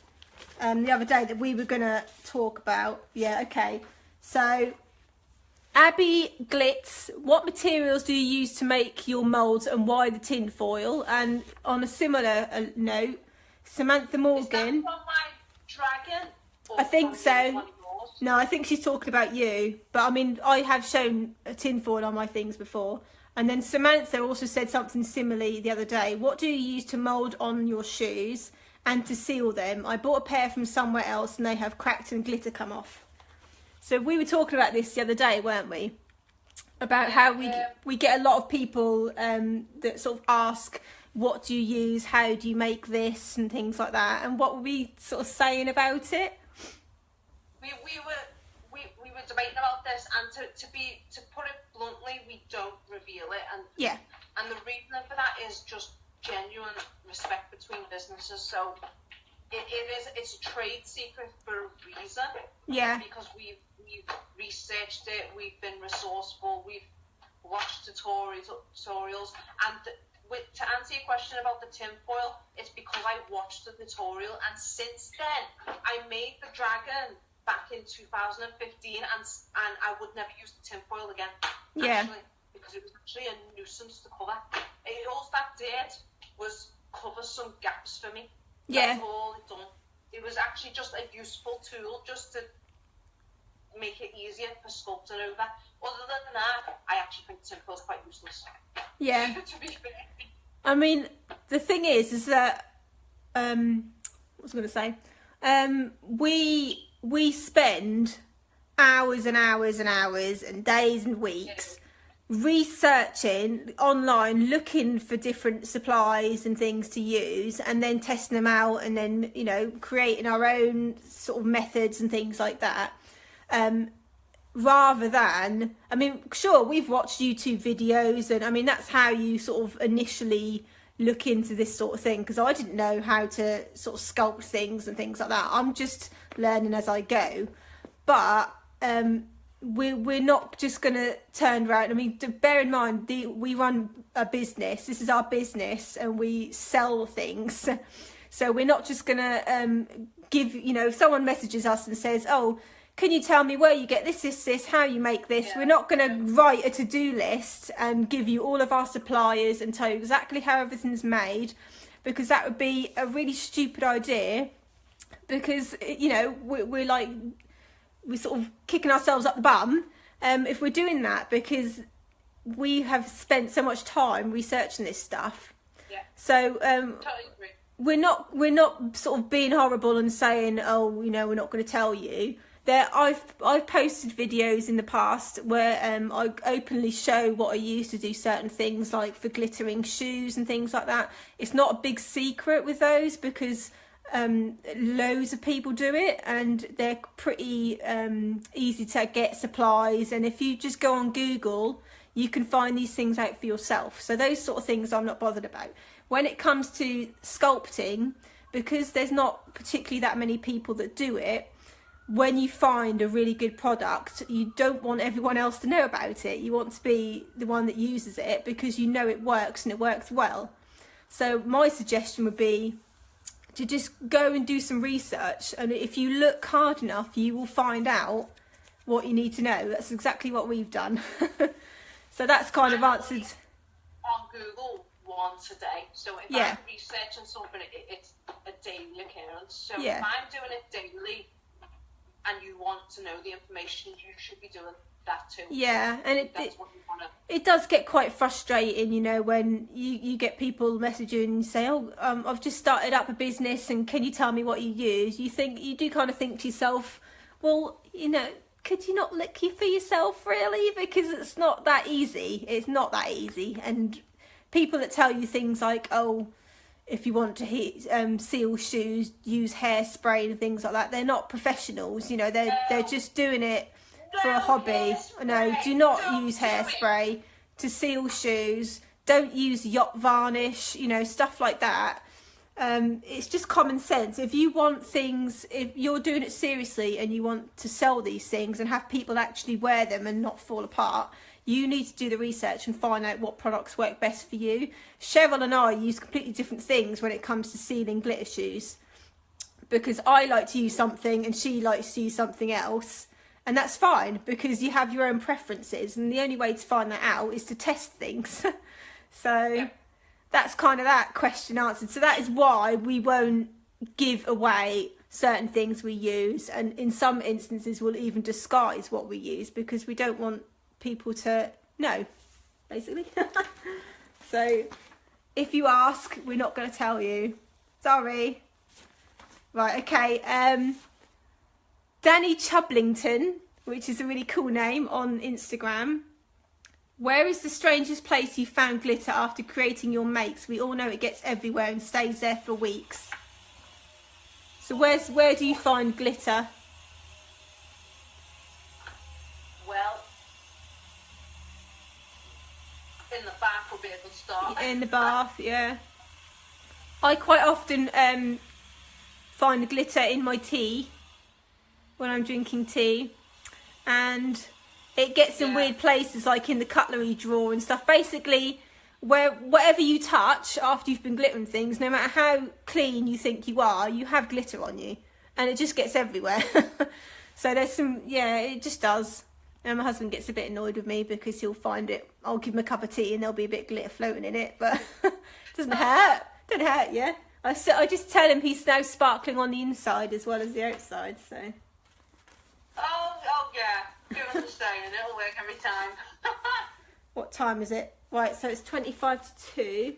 The other day that we were going to talk about. Yeah, okay. So, Abby Glitz, what materials do you use to make your moulds and why the tin foil? And on a similar note, Samantha Morgan. Is that from my dragon? I think so. No, I think she's talking about you. But I mean, I have shown a tin foil on my things before. And then Samantha also said something similar the other day. What do you use to mould on your shoes and to seal them? I bought a pair from somewhere else and they have cracked and glitter come off. So we were talking about this the other day, weren't we? About how we get a lot of people that sort of ask, what do you use? How do you make this? And things like that. And what were we sort of saying about it? We were debating about this, and to put it bluntly, we don't reveal it, and yeah, and the reason for that is just genuine respect between businesses. So it's a trade secret for a reason. Yeah, because we've researched it, we've been resourceful, we've watched tutorials, and to answer your question about the tinfoil, it's because I watched the tutorial, and since then I made the dragon back in 2015, and I would never use the tinfoil again. Yeah. Actually, because it was actually a nuisance to colour. All that did was cover some gaps for me. Yeah. That's all it done. It was actually just a useful tool just to make it easier for sculpting over. Other than that, I actually think tinfoil is quite useless. Yeah. To be fair. I mean, the thing is that what was I going to say? We spend hours and hours and hours and days and weeks researching online, looking for different supplies and things to use, and then testing them out, and then, you know, creating our own sort of methods and things like that. Rather than, I mean, sure, we've watched YouTube videos, and I mean, that's how you sort of initially look into this sort of thing, because I didn't know how to sort of sculpt things and things like that. I'm just learning as I go. But we're not just going to turn around. I mean, bear in mind, we run a business. This is our business, and we sell things. So we're not just going to give, you know, if someone messages us and says, oh, can you tell me where you get this, how you make this? Yeah. We're not going to write a to-do list and give you all of our suppliers and tell you exactly how everything's made, because that would be a really stupid idea, because, you know, we're sort of kicking ourselves up the bum if we're doing that, because we have spent so much time researching this stuff. Yeah. So totally agree. We're not sort of being horrible and saying, oh, you know, we're not going to tell you. I've posted videos in the past where I openly show what I use to do certain things, like for glittering shoes and things like that. It's not a big secret with those, because loads of people do it, and they're pretty easy to get supplies, and if you just go on Google you can find these things out for yourself. So those sort of things I'm not bothered about. When it comes to sculpting, because there's not particularly that many people that do it, when you find a really good product, you don't want everyone else to know about it. You want to be the one that uses it, because you know it works and it works well. So my suggestion would be to just go and do some research, and if you look hard enough you will find out what you need to know. That's exactly what we've done. So that's kind of answered. On Google, once a day. So if I'm researching something, it's a daily occurrence. So if I'm doing it daily and you want to know the information, you should be doing that too. Yeah, and that's what you want to... it does get quite frustrating, you know, when you get people messaging and say, oh, I've just started up a business and can you tell me what you use? You do kind of think to yourself, well, you know, could you not look for yourself really? Because it's not that easy. It's not that easy. And people that tell you things like, oh, if you want to seal shoes, use hairspray and things like that, they're not professionals, you know, they're just doing it for a hobby. No, do not use hairspray to seal shoes. Don't use yacht varnish, you know, stuff like that. It's just common sense. If you want things, if you're doing it seriously and you want to sell these things and have people actually wear them and not fall apart, you need to do the research and find out what products work best for you. Cheryl and I use completely different things when it comes to sealing glitter shoes, because I like to use something and she likes to use something else. And that's fine, because you have your own preferences, and the only way to find that out is to test things. So that's kind of that question answered. So that is why we won't give away certain things we use, and in some instances we'll even disguise what we use, because we don't want people to know, basically. So if you ask, we're not going to tell you. Sorry. Right, okay. Danny Chublington, which is a really cool name on Instagram. Where is the strangest place you found glitter after creating your makes? We all know it gets everywhere and stays there for weeks. So where do you find glitter? Well, in the bath would be a good start. In the bath, yeah. I quite often find glitter in my tea when I'm drinking tea, and it gets in weird places, like in the cutlery drawer and stuff. Basically, whatever you touch after you've been glittering things, no matter how clean you think you are, you have glitter on you, and it just gets everywhere. So there's some, it just does. And my husband gets a bit annoyed with me because he'll find it, I'll give him a cup of tea and there'll be a bit of glitter floating in it, but it doesn't hurt. Don't hurt, yeah. I just tell him he's now sparkling on the inside as well as the outside, so. Oh yeah, do understand, it'll work every time. What time is it? Right, so it's 25 to 2.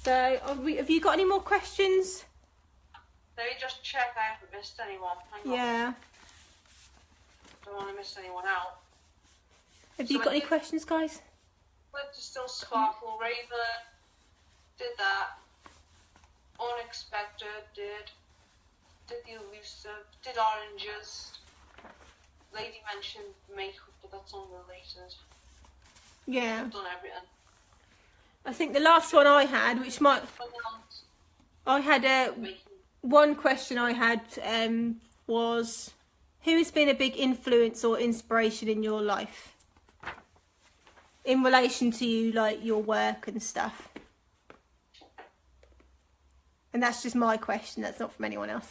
So, have you got any more questions? Let me just check I haven't missed anyone. Hang on. Yeah. Don't want to miss anyone out. Have you got any questions, guys? Glitter Still Sparkle Raver did that. Unexpected did the Elusive, did oranges. Lady mentioned makeup, but that's unrelated. Yeah. I've done everything. I think the last one I had, which might... I had one question I had was, who has been a big influence or inspiration in your life? In relation to you, like your work and stuff. And that's just my question, that's not from anyone else.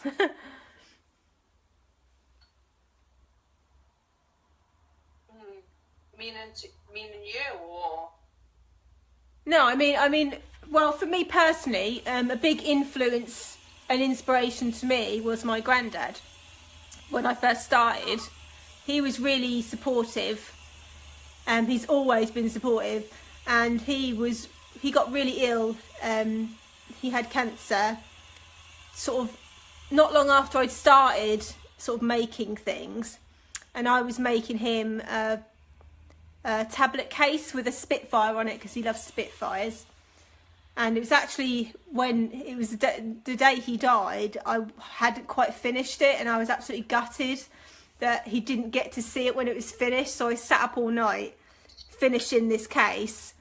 Meaning you, or? No, I mean, well, for me personally, a big influence and inspiration to me was my granddad. When I first started, he was really supportive, and he's always been supportive, and he got really ill. He had cancer sort of not long after I'd started sort of making things, and I was making him a tablet case with a Spitfire on it because he loves Spitfires. And it was actually when it was the day he died, I hadn't quite finished it, and I was absolutely gutted that he didn't get to see it when it was finished. So I sat up all night finishing this case,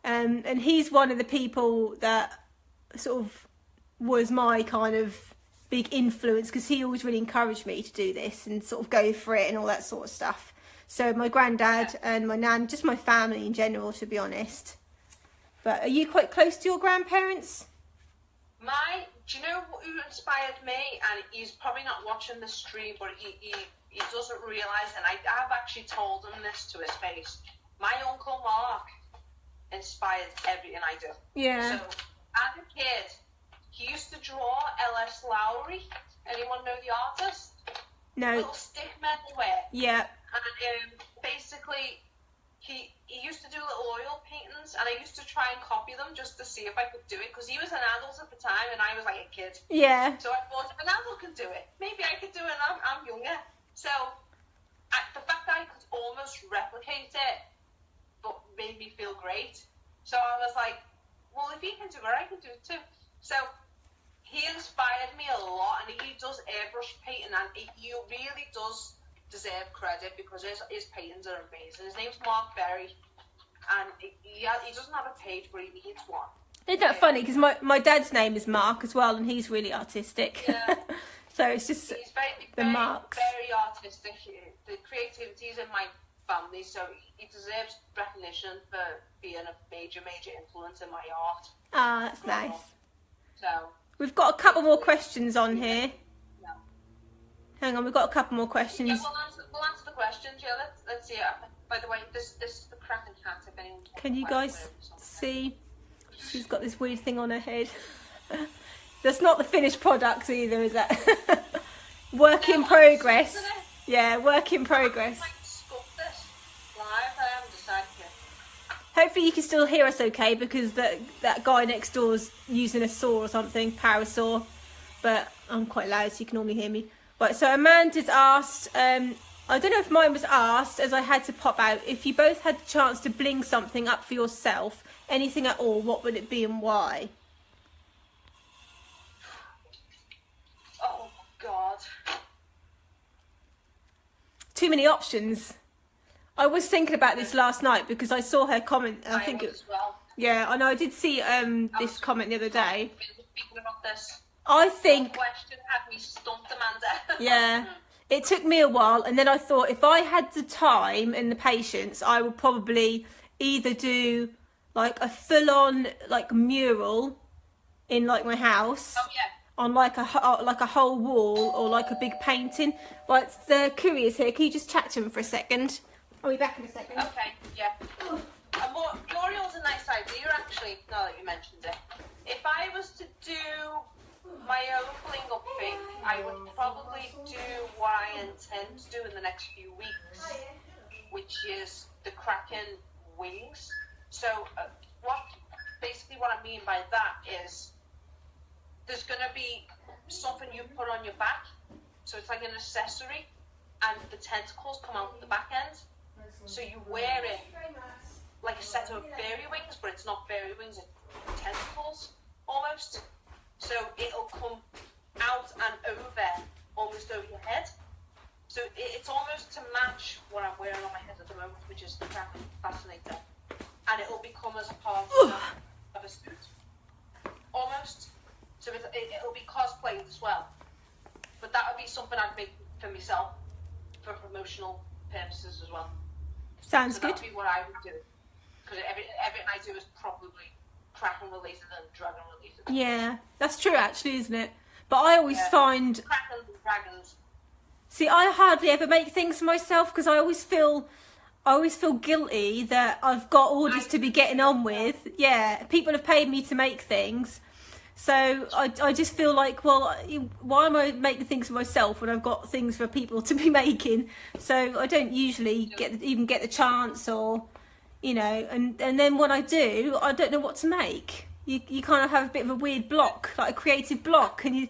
and he's one of the people that sort of was my kind of big influence, because he always really encouraged me to do this and sort of go for it and all that sort of stuff. So my granddad and my nan, just my family in general, to be honest. But are you quite close to your grandparents? Do you know who inspired me? And he's probably not watching the stream, but he doesn't realise, and I've actually told him this to his face. My Uncle Mark inspired everything I do. Yeah. So, as a kid, he used to draw L.S. Lowry. Anyone know the artist? No. Little stick men they wear. Yeah. And basically, he used to do little oil paintings, and I used to try and copy them just to see if I could do it, because he was an adult at the time, and I was like a kid. Yeah. So I thought, if an adult can do it, maybe I could do it, and I'm younger. So the fact that I could almost replicate it, but made me feel great. So I was like, well, if he can do it, I can do it too. So he inspired me a lot, and he does airbrush painting, and he really does deserve credit, because his paintings are amazing. His name's Mark Berry, and he doesn't have a page, but he needs one. Isn't that funny? Because my dad's name is Mark as well, and he's really artistic. Yeah. So it's just he's very, the Marks. Very artistic. The creativity is in my family, so he deserves recognition for being a major influence in my art. Ah, that's nice. So we've got a couple more questions on here. Yeah. Hang on, we've got a couple more questions. Yeah, we'll answer the questions. Yeah, let's see. By the way, this is the cracking cat. If anyone can you guys see? She's got this weird thing on her head. That's not the finished product either, is that? Work in progress. Yeah, work in progress. Hopefully you can still hear us okay, because that guy next door's using a saw or something, power saw. But I'm quite loud, so you can normally hear me. Right, so Amanda's asked, I don't know if mine was asked, as I had to pop out, if you both had the chance to bling something up for yourself, anything at all, what would it be and why? Oh, God. Too many options. I was thinking about this last night because I saw her comment. I think it. As well. Yeah, I know. I did see this comment the other day. Speaking about this, I think. The question had me stumped, Amanda. Yeah, it took me a while, and then I thought if I had the time and the patience, I would probably either do like a full-on like mural in like my house. Oh yeah. On like a whole wall, or like a big painting. Right, the courier's here. Can you just chat to him for a second? I'll be back in a second. Okay, yeah. Muriel's a nice idea, actually, now that you mentioned it. If I was to do my own bling up thing, I would probably do what I intend to do in the next few weeks, which is the Kraken wings. So, what I mean by that is, there's going to be something you put on your back, so it's like an accessory, and the tentacles come out the back end, so you wear it like a set of fairy wings, but it's not fairy wings, it's tentacles, almost. So it'll come out and over, almost over your head. So it's almost to match what I'm wearing on my head at the moment, which is the Kraken Fascinator. And it'll become as part of a suit, almost. So it'll be cosplayed as well. But that would be something I'd make for myself, for promotional purposes as well. Sounds good. That would be what I would do. Because everything I do is probably Kraken related and dragon related. Yeah, that's true actually, isn't it? But I always find... Krakens and dragons. See, I hardly ever make things for myself, because I always feel guilty that I've got orders to be getting on with. Yeah, people have paid me to make things. So I just feel like, well, why am I making things for myself when I've got things for people to be making? So I don't usually even get the chance, or, you know, and then when I do, I don't know what to make. You kind of have a bit of a weird block, like a creative block, and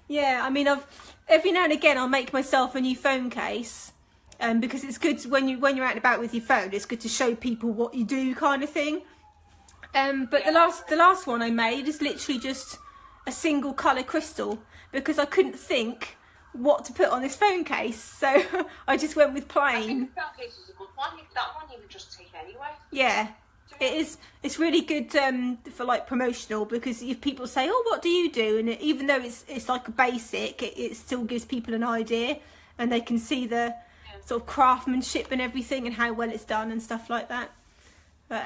I mean, every now and again I'll make myself a new phone case, because it's good when you're out and about with your phone. It's good to show people what you do, kind of thing. But the last one I made is literally just a single colour crystal, because I couldn't think what to put on this phone case, so I just went with plain. I think the phone case is a good one. That one you can just take anyway. Yeah, it is. It's really good for like promotional, because if people say, "Oh, what do you do?" and even though it's like a basic, it still gives people an idea, and they can see the sort of craftsmanship and everything, and how well it's done and stuff like that. But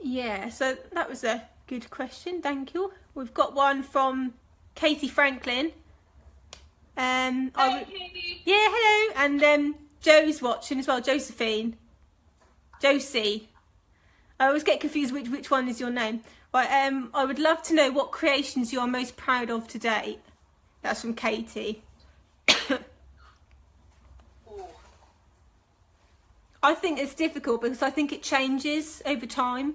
yeah, so that was a good question. Thank you. We've got one from Katie Franklin. Hey, Katie. Yeah, hello. And Joe's watching as well. Josie. I always get confused which one is your name. Right, I would love to know what creations you are most proud of to date. That's from Katie. I think it's difficult because I think it changes over time.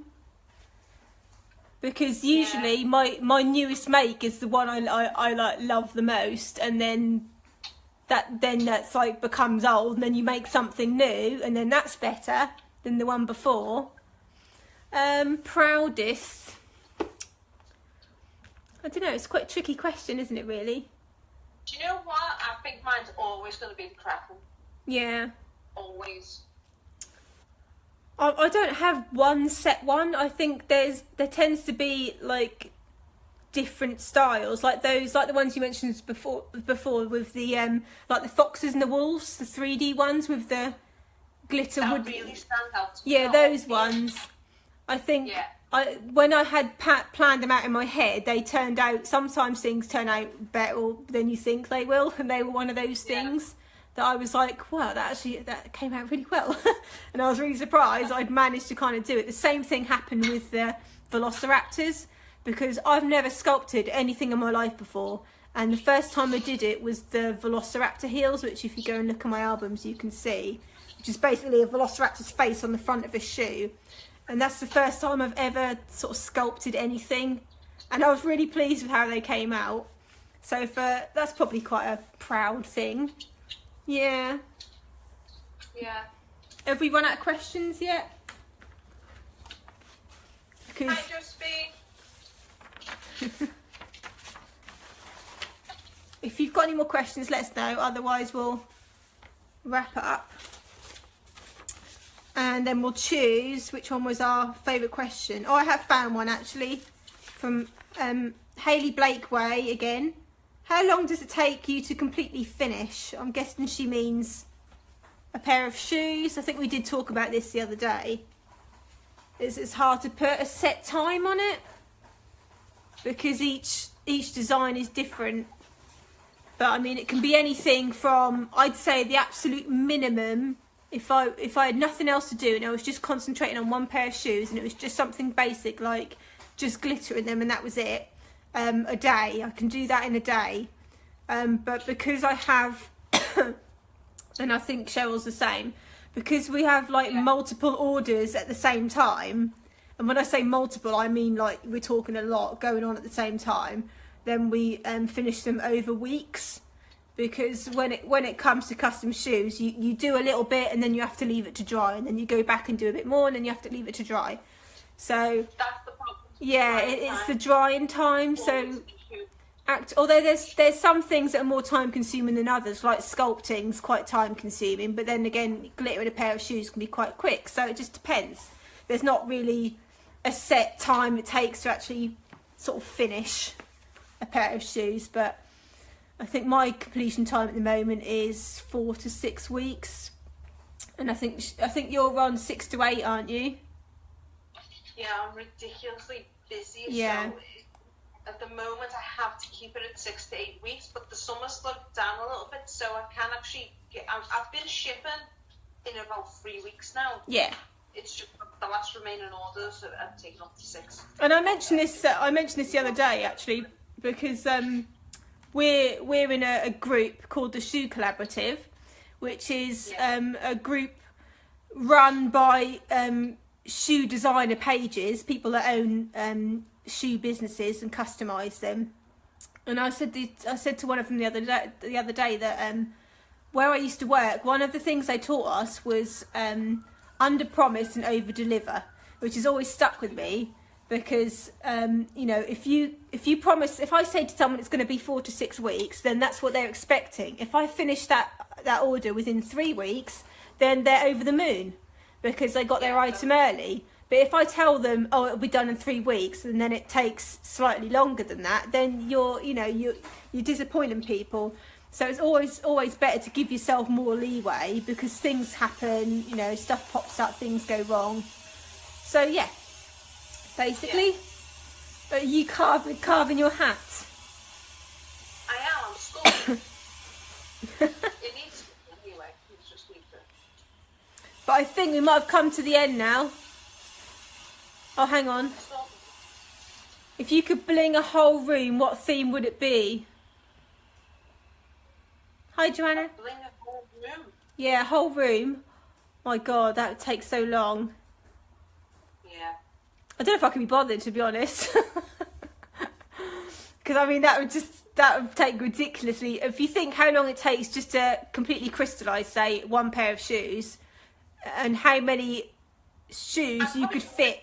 Because usually my newest make is the one I like love the most, and then that's like becomes old, and then you make something new, and then that's better than the one before. Proudest. I don't know. It's quite a tricky question, isn't it? Really. Do you know what? I think mine's always going to be the crackle. Yeah. Always. I don't have one set one. I think there tends to be like different styles, like the ones you mentioned before with the like the foxes and the wolves, the 3D ones with the glitter wood. That really stand out. Yeah, those ones. I think when I had planned them out in my head, they turned out. Sometimes things turn out better than you think they will, and they were one of those things. That I was like, wow, that came out really well. And I was really surprised I'd managed to kind of do it. The same thing happened with the Velociraptors, because I've never sculpted anything in my life before. And the first time I did it was the Velociraptor heels, which if you go and look at my albums, you can see, which is basically a Velociraptor's face on the front of a shoe. And that's the first time I've ever sort of sculpted anything. And I was really pleased with how they came out. So that's probably quite a proud thing. Yeah. Yeah. Have we run out of questions yet? Because I just be. If you've got any more questions, let us know. Otherwise, we'll wrap it up. And then we'll choose which one was our favourite question. Oh, I have found one actually from Hayley Blakeway again. How long does it take you to completely finish? I'm guessing she means a pair of shoes. I think we did talk about this the other day. It's hard to put a set time on it because each design is different. But I mean, it can be anything from, I'd say the absolute minimum, if I had nothing else to do and I was just concentrating on one pair of shoes and it was just something basic like just glitter in them and that was it. A day, I can do that in a day, but because I have and I think Cheryl's the same, because we have like multiple orders at the same time, and when I say multiple I mean like we're talking a lot going on at the same time, then we finish them over weeks, because when it comes to custom shoes you do a little bit and then you have to leave it to dry, and then you go back and do a bit more and then you have to leave it to dry. So That's the problem. Yeah, it's the drying time. So, although there's some things that are more time consuming than others, like sculpting's quite time consuming, but then again, glitter in a pair of shoes can be quite quick. So it just depends. There's not really a set time it takes to actually sort of finish a pair of shoes, but I think my completion time at the moment is 4 to 6 weeks, and I think you're on 6 to 8, aren't you? Yeah, I'm ridiculously busy. Yeah. So at the moment, I have to keep it at 6 to 8 weeks, but the summer's slowed down a little bit, so I can actually get. I've been shipping in about 3 weeks now. Yeah. It's just the last remaining orders have taken up to 6. And I mentioned this the other day actually, because we're in a group called the Shoe Collaborative, which is a group run by shoe designer pages, people that own shoe businesses and customize them. And I said to one of them the other day that where I used to work, one of the things they taught us was under promise and over deliver, which has always stuck with me, because you know, if you promise, if I say to someone it's going to be 4 to 6 weeks, then that's what they're expecting. If I finish that order within 3 weeks, then they're over the moon, because they got their item early. But if I tell them, oh, it'll be done in 3 weeks, and then it takes slightly longer than that, then you're disappointing people. So it's always better to give yourself more leeway, because things happen, you know, stuff pops up, things go wrong. So yeah, basically, but you carving your hat. I am. I'm sculpting. It needs to anyway. It's just need to. But I think we might have come to the end now. Oh, hang on. So, If you could bling a whole room, what theme would it be? Hi, Joanna. bling a whole room. Yeah, a whole room. My God, that would take so long. Yeah. I don't know if I could be bothered, to be honest. Because, I mean, that would take ridiculously... If you think how long it takes just to completely crystallise, say, one pair of shoes, and how many shoes you could fit...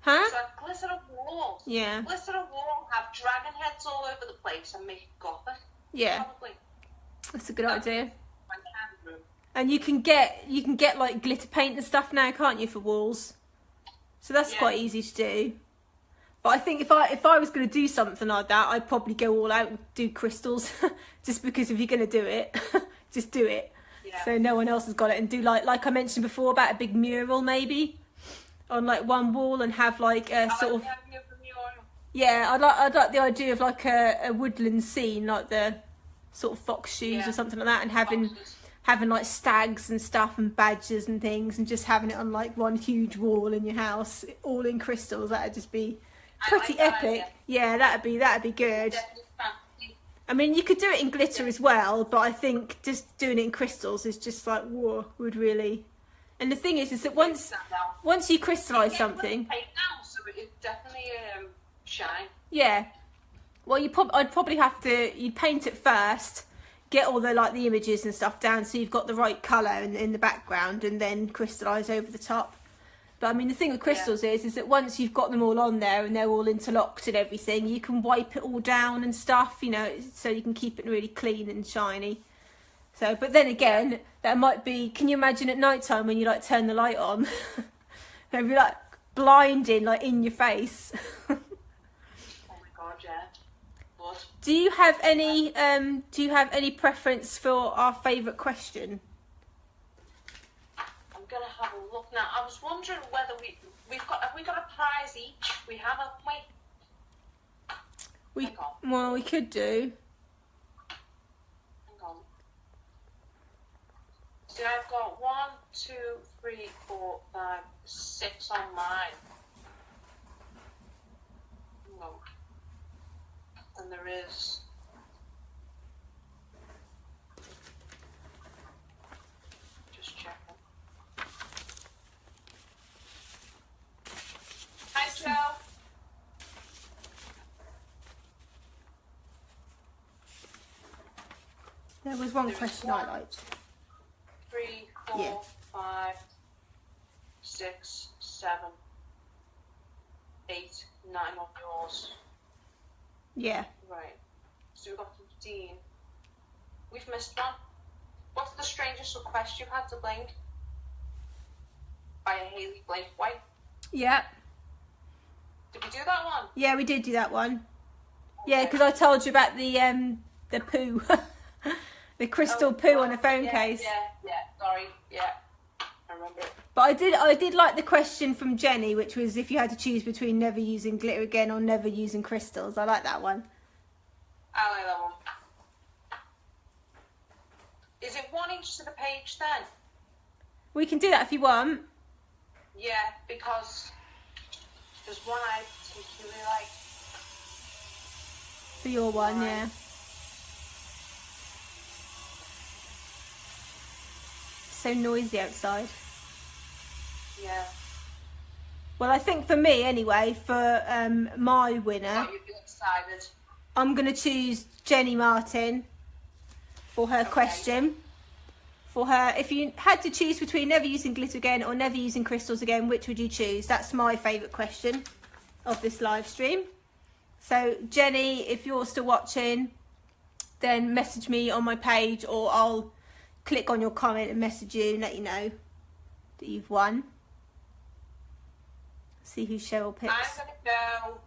Huh? So glitter walls. Yeah. Glitter wall have dragon heads all over the place and make it gothic. Yeah. Probably. That's a good idea. My hand room. And you can get like glitter paint and stuff now, can't you, for walls? So that's quite easy to do. But I think if I was going to do something like that, I'd probably go all out and do crystals, just because if you're going to do it, just do it. Yeah. So no one else has got it, and do like I mentioned before about a big mural maybe on like one wall, and have like a sort of I'd like the idea of like a woodland scene, like the sort of fox shoes or something like that, and having like stags and stuff and badgers and things, and just having it on like one huge wall in your house, all in crystals. That'd just be pretty epic. Yeah, that'd be good. I mean, you could do it in glitter as well, but I think just doing it in crystals is just like, whoa, would really. And the thing is that once you crystallise something, so it definitely shine. Yeah. Well, I'd probably have to. You'd paint it first, get all the the images and stuff down, so you've got the right colour in the background, and then crystallise over the top. But I mean, the thing with crystals is that once you've got them all on there and they're all interlocked and everything, you can wipe it all down and stuff, you know, so you can keep it really clean and shiny. So, but then again, that might be. Can you imagine at night time when you turn the light on? It'd be blinding, in your face. Oh my God, yeah. What? Do you have any preference for our favourite question? I'm gonna have a look now. I was wondering whether have we got a prize each? We have, haven't we? Well, we could do. Hang on. See, I've got 1, 2, 3, 4, 5, 6 on mine. Hang on. And there is. Just checking. Hi, Joe. There was one question I liked. 3, 4, 5, 6, 7, 8, 9 on yours. Yeah. Right. So we've got 15. We've missed one. What's the strangest request you've had to Bling? By a Hayley Blake White. Yeah. Did we do that one? Yeah, we did do that one. Okay. Yeah, because I told you about the poo, the crystal poo on a phone case. Yeah. Sorry. Yeah. I remember it. But I did like the question from Jenny, which was if you had to choose between never using glitter again or never using crystals. I like that one. I like that one. Is it one each to the page then? We can do that if you want. Yeah, because there's one I particularly like. For your one, yeah. So noisy outside. Yeah. Well, I think for me anyway, for my winner, You've been excited. I'm going to choose Jenny Martin for her question. For her, if you had to choose between never using glitter again or never using crystals again, which would you choose? That's my favourite question of this live stream. So Jenny, if you're still watching, then message me on my page, or I'll click on your comment and message you and let you know that you've won. See who Cheryl picks. I'm going to go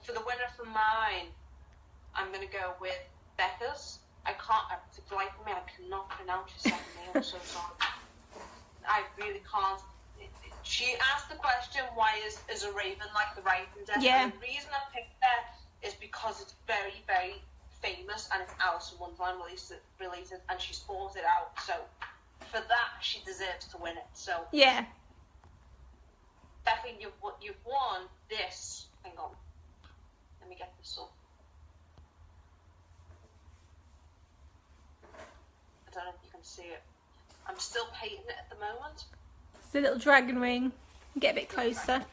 for the winner for mine. I'm going to go with Becca's. I can't, for the life of me, I cannot pronounce her second name. I'm so sorry. I really can't. She asked the question, why is a raven like the writing desk? Yeah. And the reason I picked that is because it's very, very famous, and it's Alice in Wonderland related, and she's bought it out. So for that, she deserves to win it. So yeah. Becky, you've won this. Hang on. Let me get this up. I don't know if you can see it. I'm still painting it at the moment. It's a little dragon ring. Get a bit closer.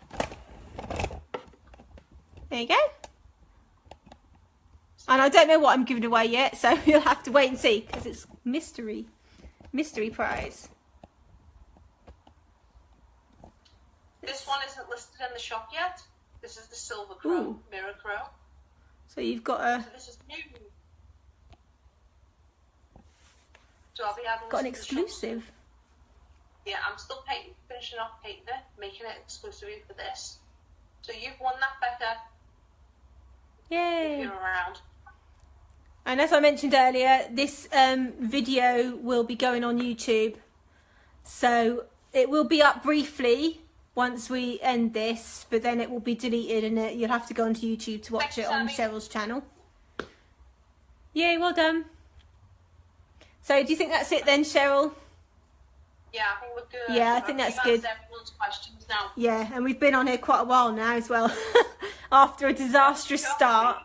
There you go. And I don't know what I'm giving away yet, so you'll have to wait and see because it's mystery prize. This one isn't listed in the shop yet. This is the silver crow, mirror crow. So you've got a. So this is new. So I'll be adding got an exclusive. Yeah, I'm still finishing off painting it, making it exclusively for this. So you've won that, Becca. Yay! If you're around. And as I mentioned earlier, this video will be going on YouTube. So it will be up briefly once we end this, but then it will be deleted and you'll have to go onto YouTube to watch it on Cheryl's channel. Yay, well done. So do you think that's it then, Cheryl? Yeah, I think we're good. Yeah, I think that's good. Everyone's questions now. Yeah, and we've been on here quite a while now as well, after a disastrous start.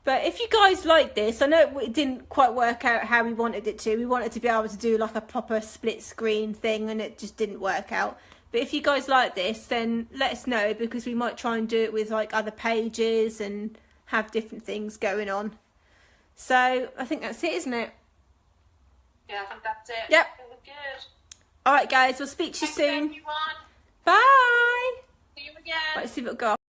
But if you guys like this, I know it didn't quite work out how we wanted it to. We wanted to be able to do like a proper split screen thing and it just didn't work out. But if you guys like this, then let us know because we might try and do it with like other pages and have different things going on. So I think that's it, isn't it? Yeah, I think that's it. Yep. I think we're good. Alright guys, we'll speak to you soon. Everyone. Bye! See you again. Right, let's see what we've got.